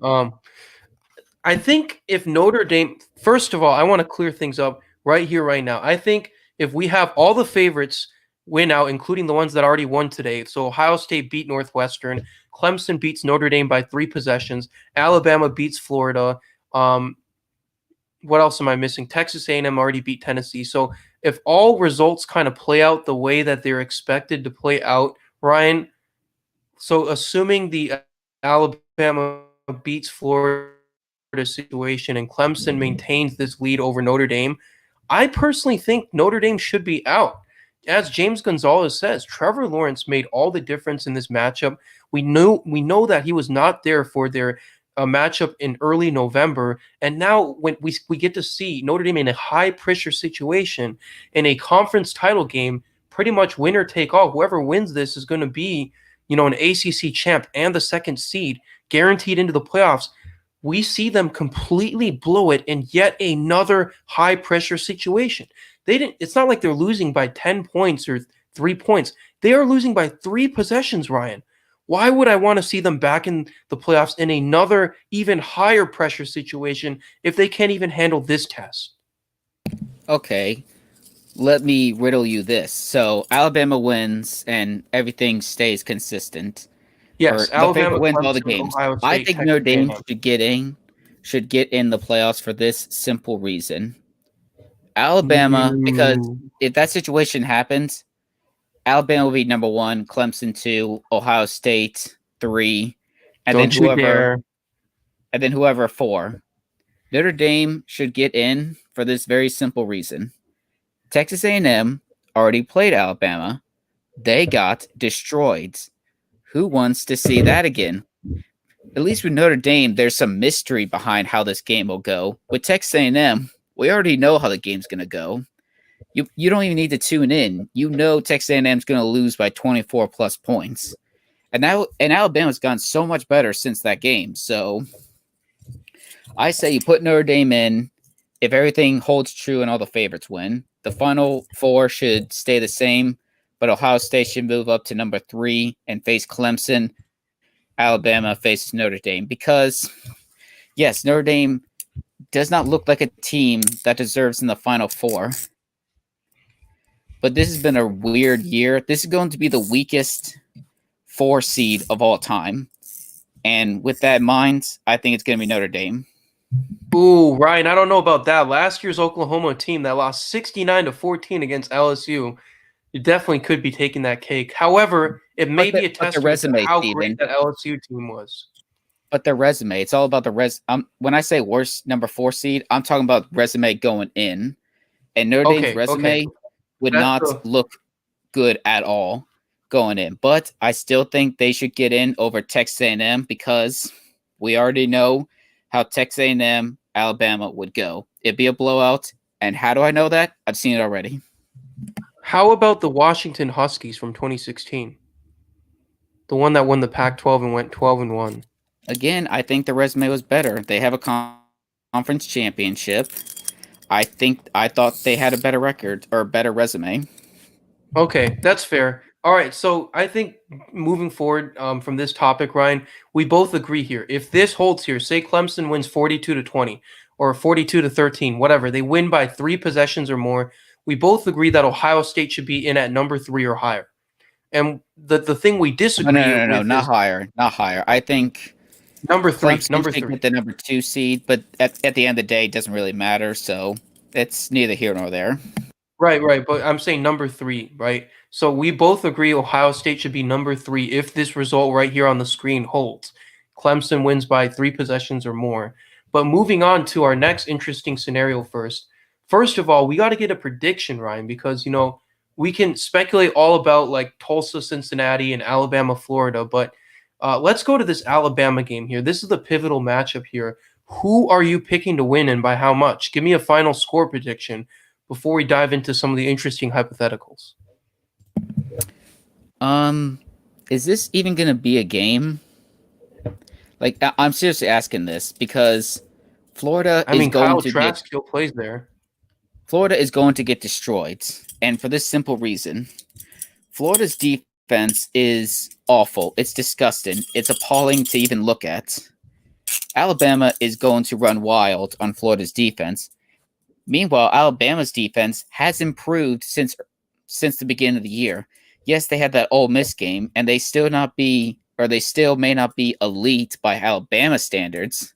I think if Notre Dame, first of all, I want to clear things up right here, right now. I think if we have all the favorites win out, including the ones that already won today, so Ohio State beat Northwestern, Clemson beats Notre Dame by 3 possessions, Alabama beats Florida. What else am I missing? Texas A&M already beat Tennessee. So if all results kind of play out the way that they're expected to play out, Ryan, so assuming the Alabama beats Florida situation and Clemson maintains this lead over Notre Dame, I personally think Notre Dame should be out. As James Gonzalez says, Trevor Lawrence made all the difference in this matchup. We know that he was not there for their matchup in early November, and now when we get to see Notre Dame in a high pressure situation in a conference title game, pretty much winner take all. Whoever wins this is going to be, an ACC champ and the 2nd seed guaranteed into the playoffs. We see them completely blow it in yet another high pressure situation. It's not like they're losing by 10 points or 3 points. They are losing by 3 possessions, Ryan. Why would I want to see them back in the playoffs in another even higher pressure situation if they can't even handle this test? Okay, let me riddle you this. So Alabama wins and everything stays consistent. Yes, Alabama wins Clemson, all the games. Ohio State, I think Texas Notre Dame A&M. should get in the playoffs for this simple reason. Alabama, because if that situation happens, Alabama will be number 1, Clemson 2, Ohio State 3, and then whoever 4. Notre Dame should get in for this very simple reason. Texas A&M already played Alabama. They got destroyed. Who wants to see that again? At least with Notre Dame, there's some mystery behind how this game will go. With Texas A&M, we already know how the game's going to go. You don't even need to tune in. You know Texas A&M's going to lose by 24 plus points. And Alabama's gone so much better since that game. So I say you put Notre Dame in. If everything holds true and all the favorites win, the Final Four should stay the same, but Ohio State should move up to number 3 and face Clemson. Alabama faces Notre Dame because, yes, Notre Dame does not look like a team that deserves in the Final Four. But this has been a weird year. This is going to be the weakest 4 seed of all time. And with that in mind, I think it's going to be Notre Dame. Ooh, Ryan, I don't know about that. Last year's Oklahoma team that lost 69-14 against LSU, you definitely could be taking that cake. However, it may be a testament to how great that LSU team was. But their resume, it's all about the when I say worst number 4 seed, I'm talking about resume going in. And Notre Dame's resume would not look good at all going in. But I still think they should get in over Texas A&M because we already know how Texas A&M, Alabama would go. It'd be a blowout. And how do I know that? I've seen it already. How about the Washington Huskies from 2016? The one that won the Pac-12 and went 12-1. Again, I think the resume was better. They have a conference championship. I thought they had a better record or a better resume. Okay, that's fair. All right, so I think moving forward from this topic, Ryan, we both agree here. If this holds here, say Clemson wins 42-20 or 42-13, whatever, they win by 3 possessions or more, we both agree that Ohio State should be in at number 3 or higher. And the thing we disagree No, not higher. I think number 3, Clemson number should 3. get the number 2 seed, but at the end of the day, it doesn't really matter, so it's neither here nor there. Right, but I'm saying number 3, right? So we both agree Ohio State should be number 3 if this result right here on the screen holds. Clemson wins by 3 possessions or more. But moving on to our next interesting scenario first. First of all, we got to get a prediction, Ryan, because, we can speculate all about like Tulsa, Cincinnati, and Alabama, Florida, but Let's go to this Alabama game here. This is the pivotal matchup here. Who are you picking to win and by how much? Give me a final score prediction before we dive into some of the interesting hypotheticals. Is this even going to be a game? Like, I'm seriously asking this because Florida is going Kyle to Trask still plays there. Florida is going to get destroyed, and for this simple reason. Florida's defense is awful. It's disgusting. It's appalling to even look at. Alabama is going to run wild on Florida's defense. Meanwhile, Alabama's defense has improved since the beginning of the year. Yes, they had that Ole Miss game, and they still may not be elite by Alabama standards.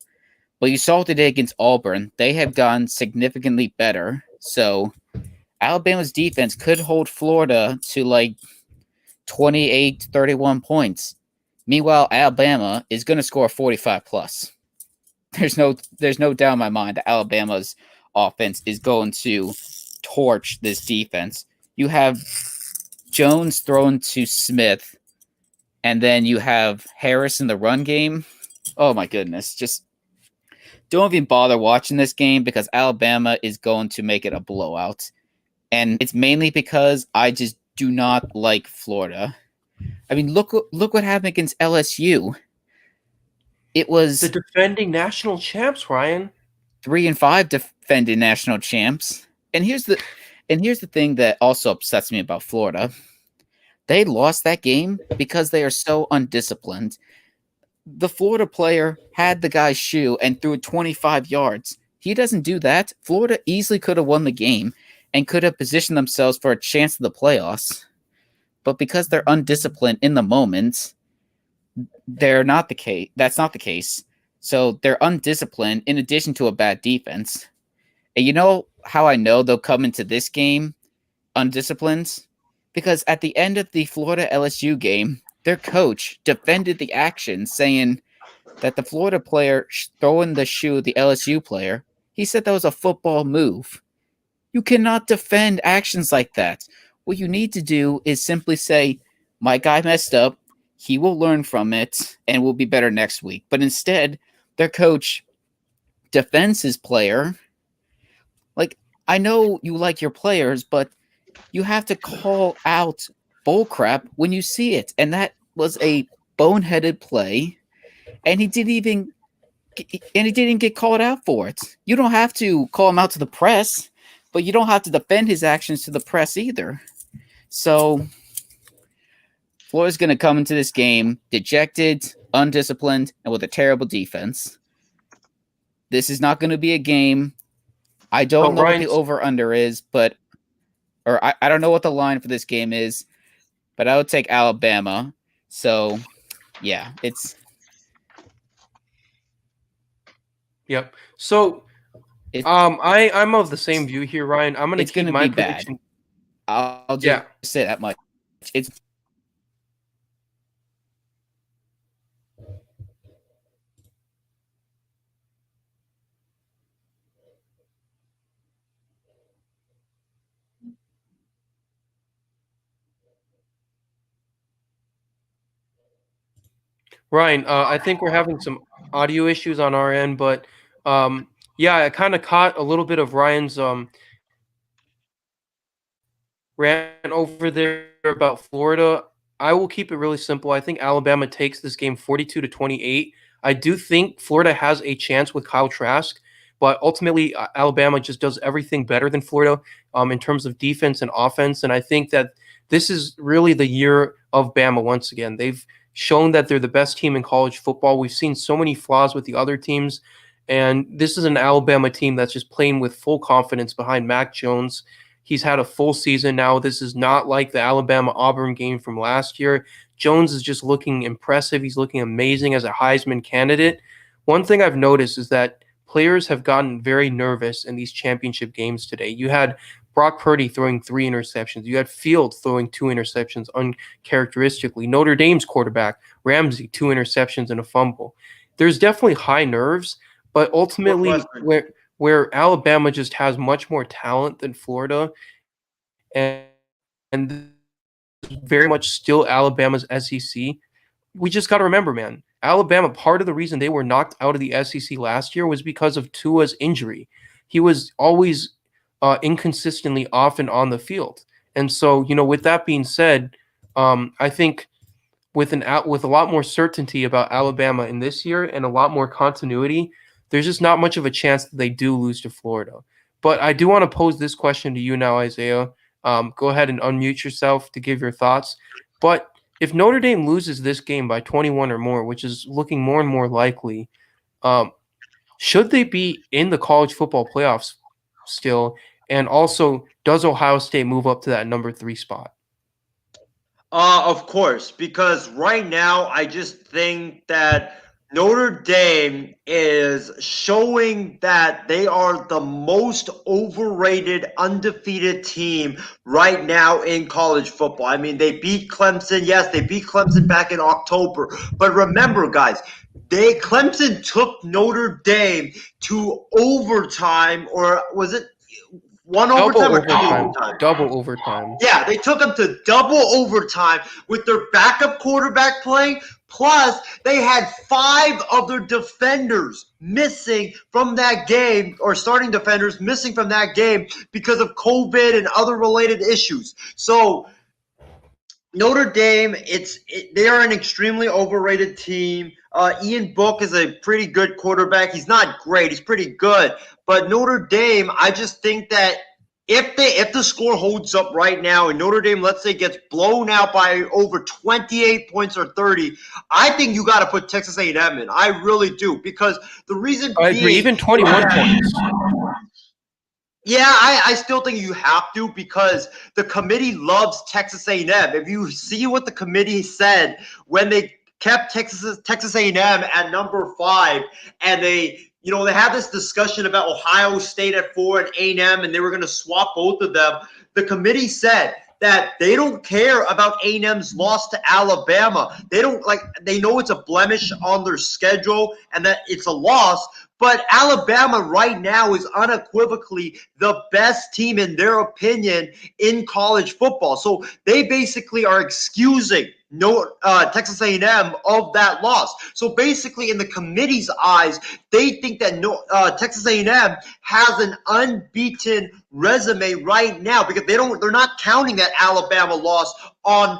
But you saw today against Auburn, they have gone significantly better. So Alabama's defense could hold Florida to like 28, 31 points. Meanwhile, Alabama is going to score 45 plus. There's no doubt in my mind that Alabama's offense is going to torch this defense. You have Jones thrown to Smith, and then you have Harris in the run game. Oh my goodness. Just don't even bother watching this game because Alabama is going to make it a blowout. And it's mainly because I just do not like Florida. I mean, look what happened against LSU. It was the defending national champs, Ryan. 3-5 defending national champs. And here's the thing that also upsets me about Florida. They lost that game because they are so undisciplined. The Florida player had the guy's shoe and threw it 25 yards. He doesn't do that. Florida easily could have won the game and could have positioned themselves for a chance of the playoffs. But because they're undisciplined in the moment, they're not the case. That's not the case. So they're undisciplined in addition to a bad defense. And you know how I know they'll come into this game undisciplined? Because at the end of the Florida LSU game, their coach defended the action, saying that the Florida player throwing the shoe at the LSU player, he said that was a football move. You cannot defend actions like that. What you need to do is simply say, my guy messed up. He will learn from it and will be better next week. But instead, their coach defends his player. Like, I know you like your players, but you have to call out bullcrap when you see it. And that was a boneheaded play. And he didn't get called out for it. You don't have to call him out to the press, but you don't have to defend his actions to the press either. So Florida's going to come into this game dejected, undisciplined, and with a terrible defense. This is not going to be a game. I don't know what the over-under is, I don't know what the line for this game is, but I would take Alabama. So, yeah, it's... Yep. So, I'm of the same view here, Ryan. I'm going to keep my prediction. I'll just say that much. It's Ryan, I think we're having some audio issues on our end, but I kind of caught a little bit of Ryan's rant over there about Florida. I will keep it really simple. I think Alabama takes this game 42-28. I do think Florida has a chance with Kyle Trask, but ultimately Alabama just does everything better than Florida in terms of defense and offense. And I think that this is really the year of Bama once again. They've shown that they're the best team in college football. We've seen so many flaws with the other teams, and this is an Alabama team that's just playing with full confidence behind Mac Jones. He's had a full season now. This is not like the Alabama-Auburn game from last year. Jones is just looking impressive. He's looking amazing as a Heisman candidate. One thing I've noticed is that players have gotten very nervous in these championship games today. You had Brock Purdy throwing 3 interceptions. You had Fields throwing 2 interceptions uncharacteristically. Notre Dame's quarterback, Ramsey, 2 interceptions and a fumble. There's definitely high nerves, but ultimately where Alabama just has much more talent than Florida, and very much still Alabama's SEC, we just got to remember, man, Alabama, part of the reason they were knocked out of the SEC last year was because of Tua's injury. He was always inconsistently off and on the field. And so, with that being said, I think with a lot more certainty about Alabama in this year and a lot more continuity, there's just not much of a chance that they do lose to Florida. But I do want to pose this question to you now, Isaiah. Go ahead and unmute yourself to give your thoughts. But if Notre Dame loses this game by 21 or more, which is looking more and more likely, should they be in the college football playoffs still? And also, does Ohio State move up to that number 3 spot? Of course, because right now I just think that Notre Dame is showing that they are the most overrated, undefeated team right now in college football. I mean, they beat Clemson. Yes, they beat Clemson back in October. But remember, guys, Clemson took Notre Dame to overtime, or was it Double overtime. Yeah, they took them to double overtime with their backup quarterback playing. Plus, they had 5 other defenders missing from that game, or starting defenders missing from that game because of COVID and other related issues. So, Notre Dame, they are an extremely overrated team. Ian Book is a pretty good quarterback. He's not great. He's pretty good. But Notre Dame, I just think that if the score holds up right now and Notre Dame, let's say, gets blown out by over 28 points or 30, I think you got to put Texas A&M in. I really do, because the reason I agree, even 21 points. Yeah, I still think you have to, because the committee loves Texas A&M. If you see what the committee said when they kept Texas A&M at number 5, and they had this discussion about Ohio State at 4 and A&M, and they were going to swap both of them. The committee said that they don't care about A&M's loss to Alabama. They know it's a blemish on their schedule and that it's a loss. But Alabama right now is unequivocally the best team, in their opinion, in college football. So they basically are excusing Texas A&M of that loss. So basically, in the committee's eyes, they think that Texas A&M has an unbeaten resume right now, because they're not counting that Alabama loss on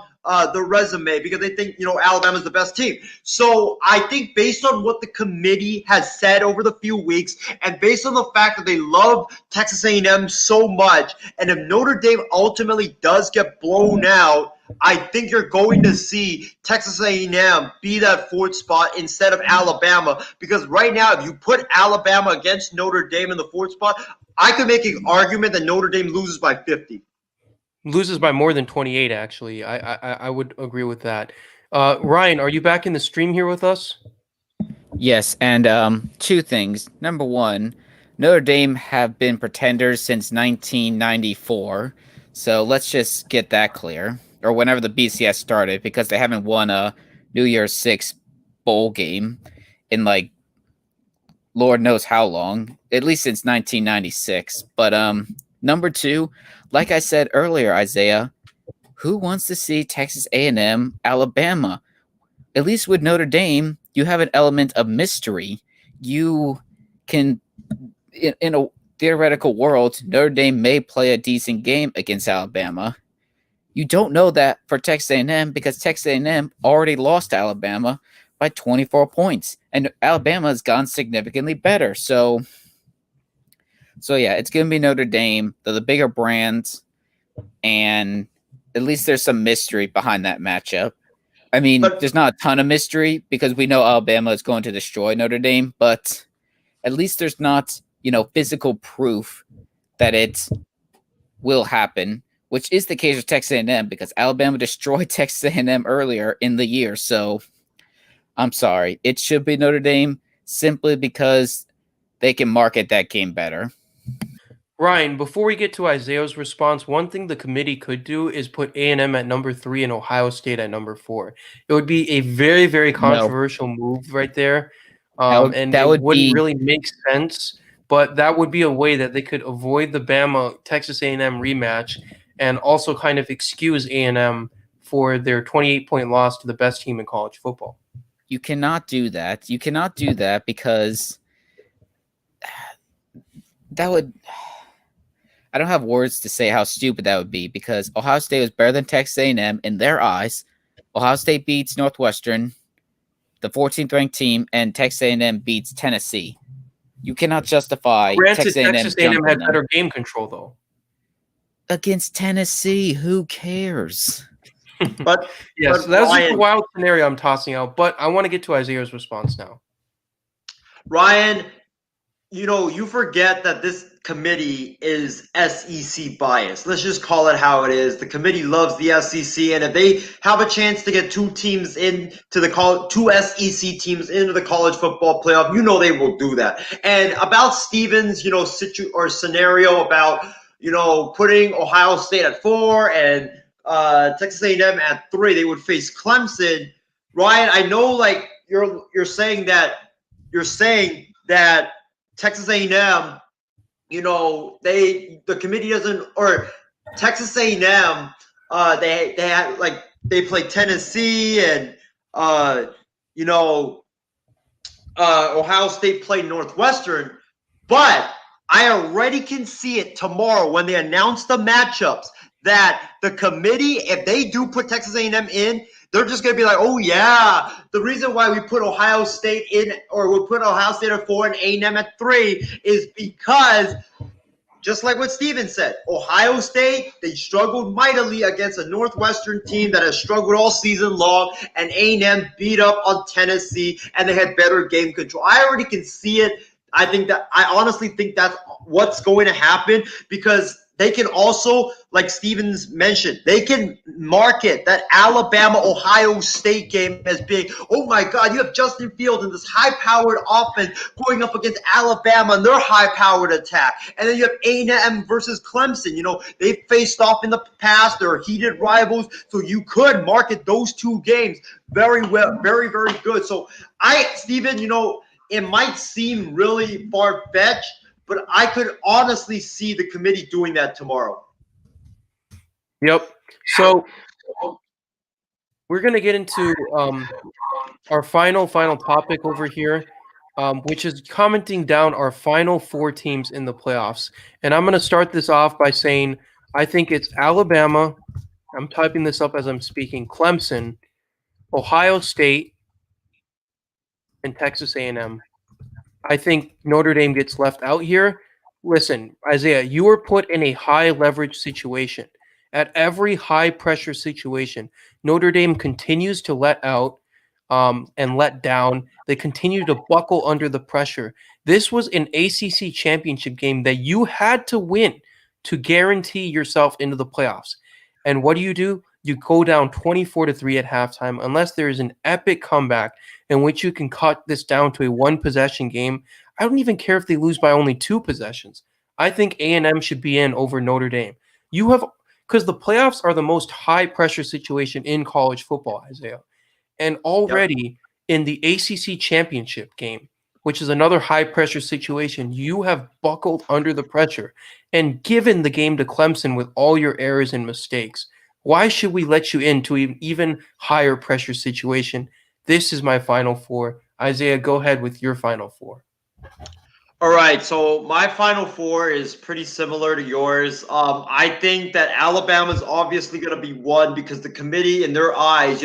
the resume, because they think Alabama's the best team. So I think, based on what the committee has said over the few weeks, and based on the fact that they love Texas A&M so much, and if Notre Dame ultimately does get blown out, I think you're going to see Texas A&M be that 4th spot instead of Alabama, because right now, if you put Alabama against Notre Dame in the 4th spot, I could make an argument that Notre Dame loses by 50. Loses by more than 28, actually. I would agree with that. Ryan, are you back in the stream here with us? Yes, and 2 things. Number 1, Notre Dame have been pretenders since 1994, so let's just get that clear. Or whenever the BCS started, because they haven't won a New Year's 6 bowl game in Lord knows how long, at least since 1996. But number 2, like I said earlier, Isaiah, who wants to see Texas A&M, Alabama? At least with Notre Dame, you have an element of mystery. You can, in a theoretical world, Notre Dame may play a decent game against Alabama. You don't know that for Texas A&M, because Texas A&M already lost to Alabama by 24 points, and Alabama has gone significantly better. So yeah, it's going to be Notre Dame. They're the bigger brands, and at least there's some mystery behind that matchup. I mean, there's not a ton of mystery, because we know Alabama is going to destroy Notre Dame, but at least there's not, physical proof that it will happen, which is the case with Texas A&M, because Alabama destroyed Texas A&M earlier in the year. So I'm sorry. It should be Notre Dame, simply because they can market that game better. Ryan, before we get to Isaiah's response, one thing the committee could do is put A&M at number 3 and Ohio State at number 4. It would be a very, very controversial move right there. And that wouldn't really make sense, but that would be a way that they could avoid the Bama Texas A&M rematch, and also kind of excuse A&M for their 28-point loss to the best team in college football. You cannot do that. You cannot do that because that would. I don't have words to say how stupid that would be because Ohio State was better than Texas A&M in their eyes. Ohio State beats Northwestern, the 14th ranked team, and Texas A&M beats Tennessee. You cannot justify Granted, Texas A&M had them. better game control though. Against Tennessee, who cares? But yes, that's just a wild scenario I'm tossing out. But I want to get to Isaiah's response now. Ryan, you forget that this committee is SEC biased. Let's just call it how it is. The committee loves the SEC, and if they have a chance to get two SEC teams into the college football playoff, they will do that. And about Stevens, scenario about putting Ohio State at 4 and Texas A&M at 3, they would face Clemson. Ryan, I know you're saying that Texas A&M, the committee doesn't, or Texas A&M, they play Tennessee and Ohio State played Northwestern, but I already can see it tomorrow when they announce the matchups that the committee, if they do put Texas A&M in, they're just going to be like, oh, yeah, the reason why we put Ohio State in, or we put Ohio State at 4 and A&M at 3 is because, just like what Steven said, Ohio State, they struggled mightily against a Northwestern team that has struggled all season long, and A&M beat up on Tennessee, and they had better game control. I already can see it. I honestly think that's what's going to happen because they can also, like Stevens mentioned, they can market that Alabama-Ohio State game as being, oh my God, you have Justin Fields and this high-powered offense going up against Alabama and their high-powered attack. And then you have A&M versus Clemson. They've faced off in the past. They're heated rivals. So you could market those two games very well, very, very good. So Steven, it might seem really far-fetched, but I could honestly see the committee doing that tomorrow. Yep. So we're going to get into our final topic over here, which is commenting down our final 4 teams in the playoffs. And I'm going to start this off by saying I think it's Alabama. I'm typing this up as I'm speaking. Clemson, Ohio State, and Texas A&M. I think Notre Dame gets left out here. Listen, Isaiah, you were put in a high leverage situation. At every high pressure situation, Notre Dame continues to let out and let down. They continue to buckle under the pressure. This was an ACC championship game that you had to win to guarantee yourself into the playoffs. And what do? You go down 24-3 at halftime unless there is an epic comeback in which you can cut this down to a 1-possession game. I don't even care if they lose by only 2 possessions. I think A&M should be in over Notre Dame. Because the playoffs are the most high-pressure situation in college football, Isaiah. And already in the ACC championship game, which is another high-pressure situation, you have buckled under the pressure and given the game to Clemson with all your errors and mistakes. Why should we let you into an even higher pressure situation? This is my final 4. Isaiah, go ahead with your final 4. All right, so my final 4 is pretty similar to yours. I think that Alabama's obviously going to be 1 because the committee, in their eyes,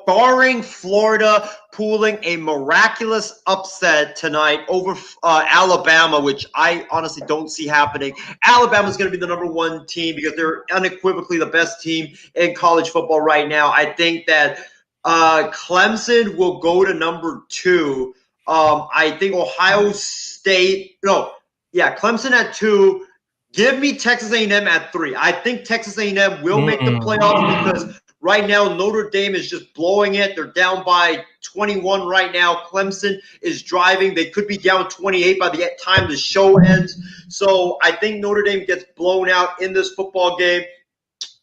barring Florida pulling a miraculous upset tonight over Alabama, which I honestly don't see happening. Alabama's going to be the number 1 team because they're unequivocally the best team in college football right now. I think that Clemson will go to number 2. I think Ohio State – Clemson at 2. Give me Texas A&M at 3. I think Texas A&M will make the playoffs because – right now, Notre Dame is just blowing it. They're down by 21 right now. Clemson is driving. They could be down 28 by the time the show ends. So I think Notre Dame gets blown out in this football game.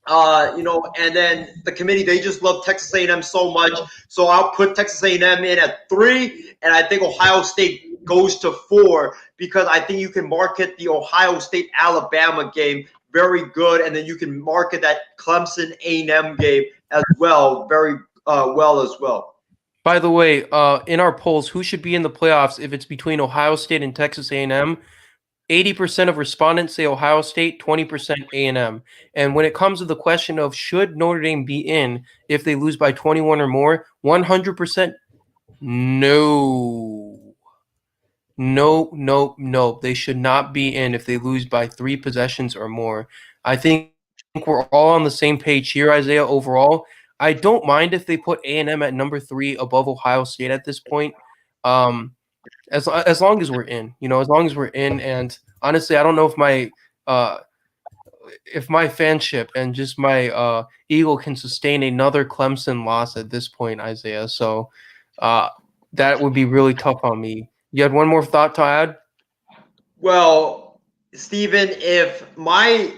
And then the committee, they just love Texas A&M so much. So I'll put Texas A&M in at 3, and I think Ohio State goes to 4 because I think you can market the Ohio State-Alabama game very good, and then you can market that Clemson A&M game as well very well as well. By the way, in our polls, who should be in the playoffs if it's between Ohio State and Texas A&M? 80% of respondents say Ohio State, 20% A&M. And when it comes to the question of should Notre Dame be in if they lose by 21 or more, 100% no. No. They should not be in if they lose by 3 possessions or more. I think we're all on the same page here, Isaiah, overall. I don't mind if they put A&M at number 3 above Ohio State at this point. As long as we're in, as long as we're in. And honestly, I don't know if my fanship and just my ego can sustain another Clemson loss at this point, Isaiah. So that would be really tough on me. You had one more thought to add? Well, Steven, if my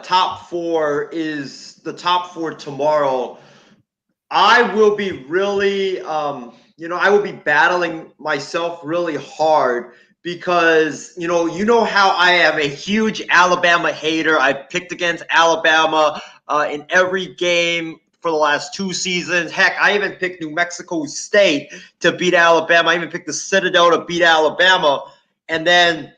top 4 is the top 4 tomorrow, I will be really I will be battling myself really hard because, you know how I am a huge Alabama hater. I picked against Alabama in every game for the last 2 seasons. Heck, I even picked New Mexico State to beat Alabama. I even picked the Citadel to beat Alabama. And then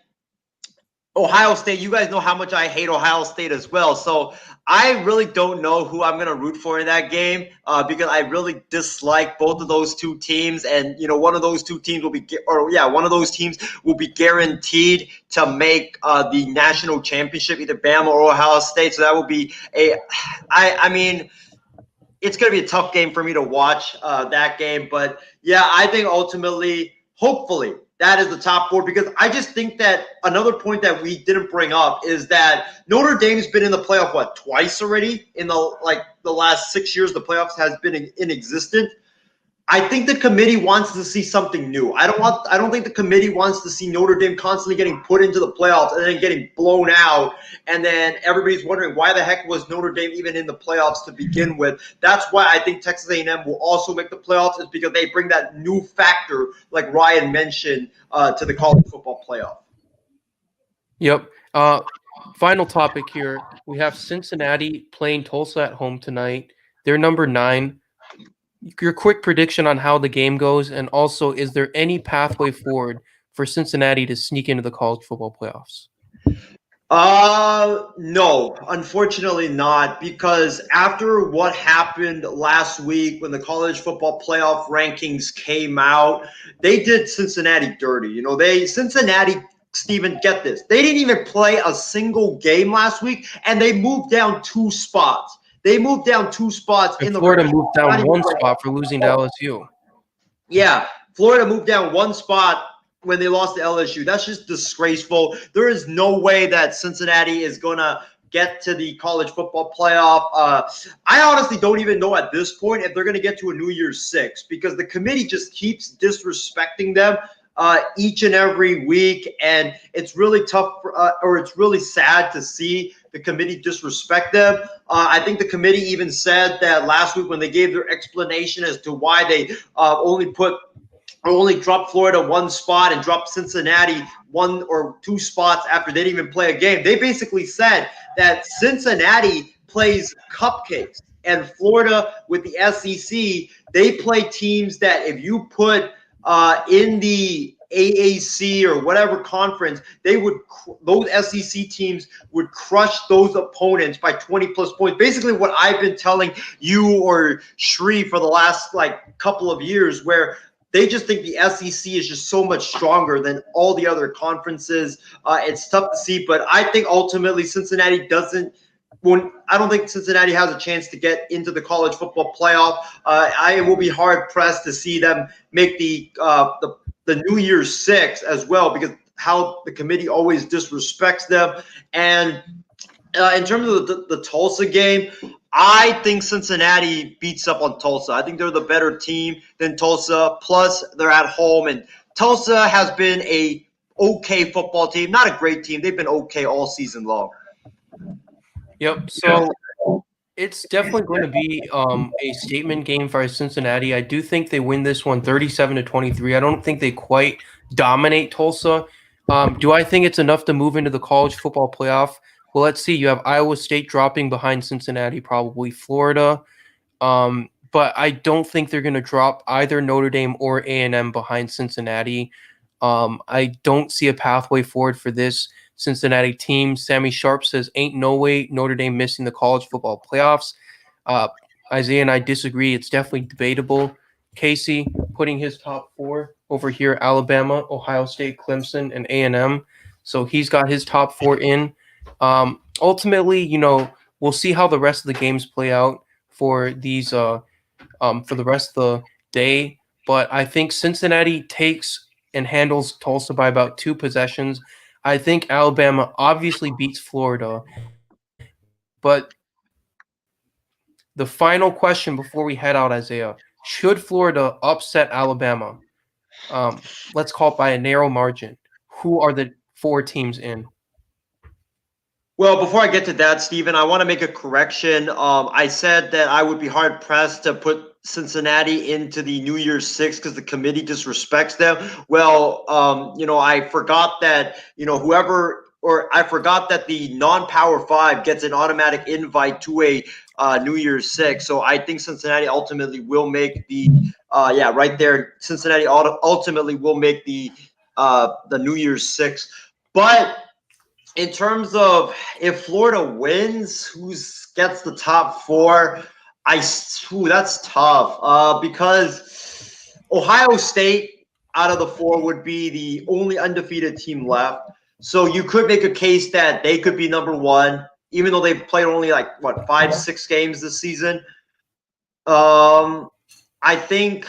Ohio State, you guys know how much I hate Ohio State as well. So I really don't know who I'm going to root for in that game because I really dislike both of those 2 teams. And, one of those 2 teams will be guaranteed to make the national championship, either Bama or Ohio State. So that will be it's going to be a tough game for me to watch that game. But, yeah, I think ultimately, hopefully, that is the top 4 because I just think that another point that we didn't bring up is that Notre Dame's been in the playoff, twice already in the last 6 years the playoffs has been inexistent. I think the committee wants to see something new. I don't think the committee wants to see Notre Dame constantly getting put into the playoffs and then getting blown out. And then everybody's wondering why the heck was Notre Dame even in the playoffs to begin with. That's why I think Texas A&M will also make the playoffs is because they bring that new factor, like Ryan mentioned, to the college football playoff. Yep. Final topic here. We have Cincinnati playing Tulsa at home tonight. They're number 9. Your quick prediction on how the game goes, and also, is there any pathway forward for Cincinnati to sneak into the college football playoffs? No, unfortunately not, because after what happened last week when the college football playoff rankings came out, they did Cincinnati dirty. Cincinnati, Steven, get this. They didn't even play a single game last week, and they moved down 2 spots. They moved down 2 spots in the Florida moved down 1 spot for losing to LSU. Yeah, Florida moved down 1 spot when they lost to LSU. That's just disgraceful. There is no way that Cincinnati is going to get to the college football playoff. I honestly don't even know at this point if they're going to get to a New Year's 6 because the committee just keeps disrespecting them each and every week, and it's really tough or it's really sad to see the committee disrespect them. I think the committee even said that last week when they gave their explanation as to why they only dropped Florida 1 spot and dropped Cincinnati 1 or 2 spots after they didn't even play a game. They basically said that Cincinnati plays cupcakes and Florida with the SEC, they play teams that if you put in the AAC or whatever conference, those SEC teams would crush those opponents by 20 plus points. Basically what I've been telling you or Shri for the last couple of years, where they just think the SEC is just so much stronger than all the other conferences. It's tough to see, but I think ultimately Cincinnati I don't think Cincinnati has a chance to get into the college football playoff. I will be hard pressed to see them make the New Year's 6 as well, because how the committee always disrespects them. And in terms of the Tulsa game, I think Cincinnati beats up on Tulsa. I think they're the better team than Tulsa. Plus, they're at home, and Tulsa has been a okay football team, not a great team. They've been okay all season long. Yep. So it's definitely going to be a statement game for Cincinnati. I do think they win this one 37-23. I don't think they quite dominate Tulsa. Do I think it's enough to move into the college football playoff? Well, let's see. You have Iowa State dropping behind Cincinnati, probably Florida. But I don't think they're going to drop either Notre Dame or A&M behind Cincinnati. I don't see a pathway forward for this Cincinnati team. Sammy Sharp says, ain't no way Notre Dame missing the college football playoffs. Isaiah and I disagree. It's definitely debatable. Casey putting his top 4 over here, Alabama, Ohio State, Clemson, and A&M. So he's got his top 4 in. Ultimately, we'll see how the rest of the games play out for these for the rest of the day. But I think Cincinnati takes and handles Tulsa by about 2 possessions. I think Alabama obviously beats Florida. But the final question before we head out, Isaiah, should Florida upset Alabama? Let's call it by a narrow margin. Who are the 4 teams in? Well, before I get to that, Steven, I want to make a correction. I said that I would be hard pressed to put Cincinnati into the New Year's Six because the committee disrespects them. Well, I forgot that, I forgot that the non-Power 5 gets an automatic invite to a New Year's Six. So I think Cincinnati ultimately will make the, right there. Cincinnati ultimately will make the New Year's Six. But in terms of if Florida wins, who gets the top 4? That's tough because Ohio State out of the 4 would be the only undefeated team left. So you could make a case that they could be number 1, even though they've played only 5-6 games this season. I think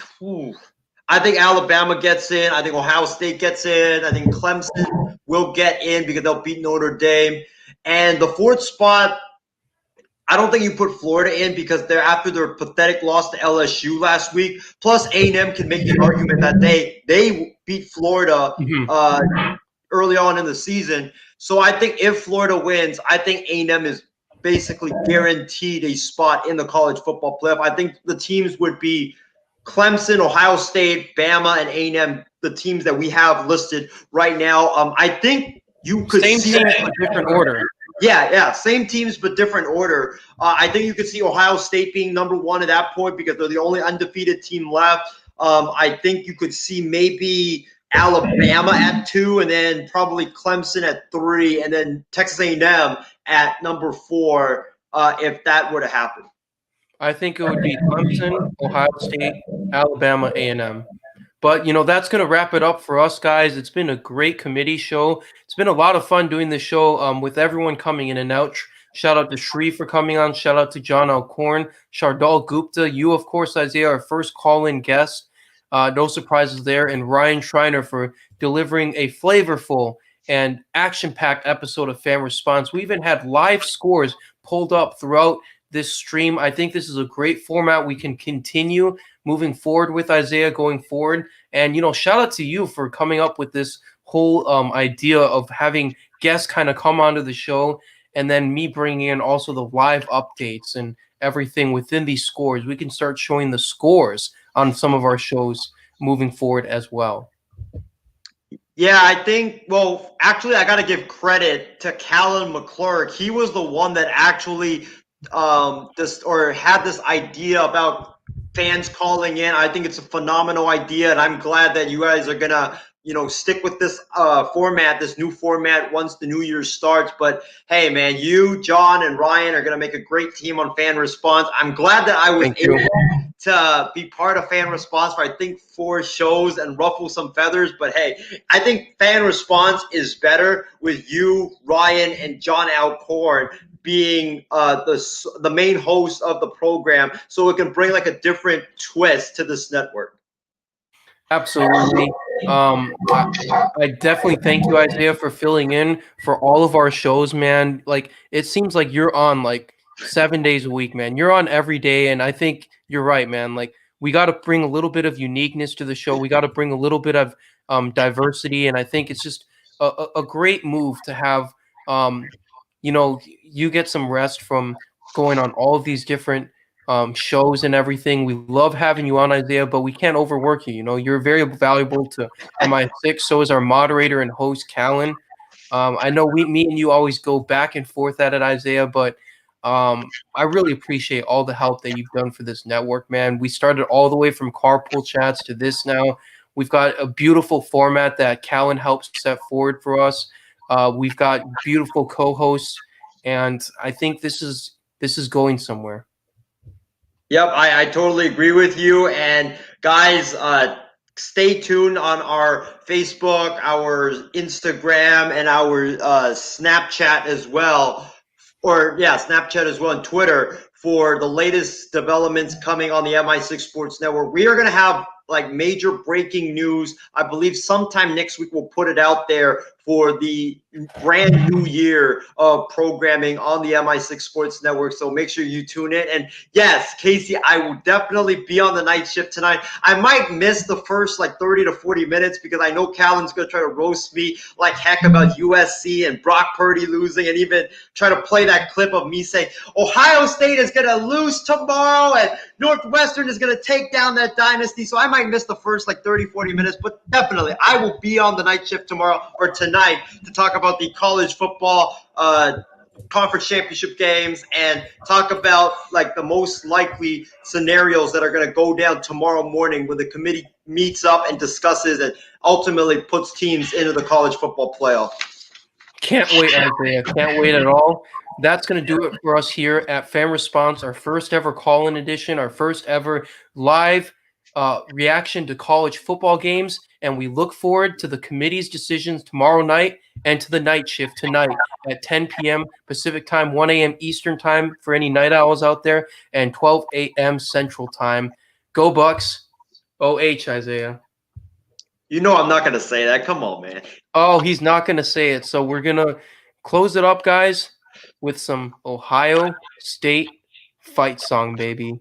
Alabama gets in. I think Ohio State gets in. I think Clemson will get in because they'll beat Notre Dame. And the 4th spot, I don't think you put Florida in because they're after their pathetic loss to LSU last week. Plus, A&M can make the argument that they beat Florida early on in the season. So I think if Florida wins, I think A&M is basically guaranteed a spot in the college football playoff. I think the teams would be Clemson, Ohio State, Bama, and A&M, the teams that we have listed right now. I think you could see teams, but different order. Yeah, same teams but different order. I think you could see Ohio State being number 1 at that point because they're the only undefeated team left. I think you could see maybe Alabama at 2, and then probably Clemson at 3, and then Texas A&M at number 4 if that were to happen. I think it would be Clemson, Ohio State, Alabama, A&M. But, that's going to wrap it up for us, guys. It's been a great committee show. It's been a lot of fun doing this show with everyone coming in and out. Shout out to Shree for coming on. Shout out to John Alcorn, Shardul Gupta. You, of course, Isaiah, our first call-in guest. No surprises there. And Ryan Schreiner for delivering a flavorful and action-packed episode of Fan Response. We even had live scores pulled up throughout this stream. I think this is a great format we can continue moving forward with, Isaiah, going forward. And, shout out to you for coming up with this whole idea of having guests kind of come onto the show, and then me bringing in also the live updates and everything within these scores. We can start showing the scores on some of our shows moving forward as well. Yeah, I think, actually, I got to give credit to Callan McClurg. He was the one that actually had this idea about fans calling in. I think it's a phenomenal idea, and I'm glad that you guys are gonna stick with this format, this new format once the new year starts. But hey, man, you, John, and Ryan are gonna make a great team on Fan Response. I'm glad that I was able to be part of Fan Response for I think 4 shows and ruffle some feathers. But hey, I think Fan Response is better with you, Ryan, and John Alcorn being the main host of the program, so it can bring a different twist to this network. Absolutely. I definitely thank you, Isaiah, for filling in for all of our shows, man. It seems like you're on 7 days a week, man. You're on every day, and I think you're right, man. We got to bring a little bit of uniqueness to the show. We got to bring a little bit of diversity, and I think it's just a great move to have you get some rest from going on all of these different shows and everything. We love having you on, Isaiah, but we can't overwork you. You're very valuable to MI6. So is our moderator and host, Callan. I know me and you always go back and forth at it, Isaiah, but I really appreciate all the help that you've done for this network, man. We started all the way from carpool chats to this now. We've got a beautiful format that Callan helps set forward for us. We've got beautiful co-hosts, and I think this is going somewhere. Yep, I totally agree with you. And guys, stay tuned on our Facebook, our Instagram, and our Snapchat as well. Snapchat as well, and Twitter for the latest developments coming on the MI6 Sports Network. We are going to have like major breaking news. I believe sometime next week we'll put it out there for the brand new year of programming on the MI6 Sports Network. So make sure you tune in. And yes, Casey, I will definitely be on the night shift tonight. I might miss the first like 30 to 40 minutes because I know Callan's going to try to roast me like heck about USC and Brock Purdy losing, and even try to play that clip of me saying Ohio State is going to lose tomorrow and Northwestern is going to take down that dynasty. So I might miss the first like 30, 40 minutes, but definitely I will be on the night shift tomorrow or tonight to talk about the college football conference championship games and talk about like the most likely scenarios that are going to go down tomorrow morning when the committee meets up and discusses and ultimately puts teams into the college football playoff. Can't wait, Isaiah. Can't wait at all. That's going to do it for us here at Fan Response, our first ever call-in edition, our first ever live reaction to college football games. And we look forward to the committee's decisions tomorrow night and to the night shift tonight at 10 p.m. Pacific time, 1 a.m. Eastern time for any night owls out there, and 12 a.m. Central time. Go Bucks. OH, Isaiah. You know I'm not going to say that. Come on, man. Oh, he's not going to say it. So we're going to close it up, guys, with some Ohio State fight song, baby.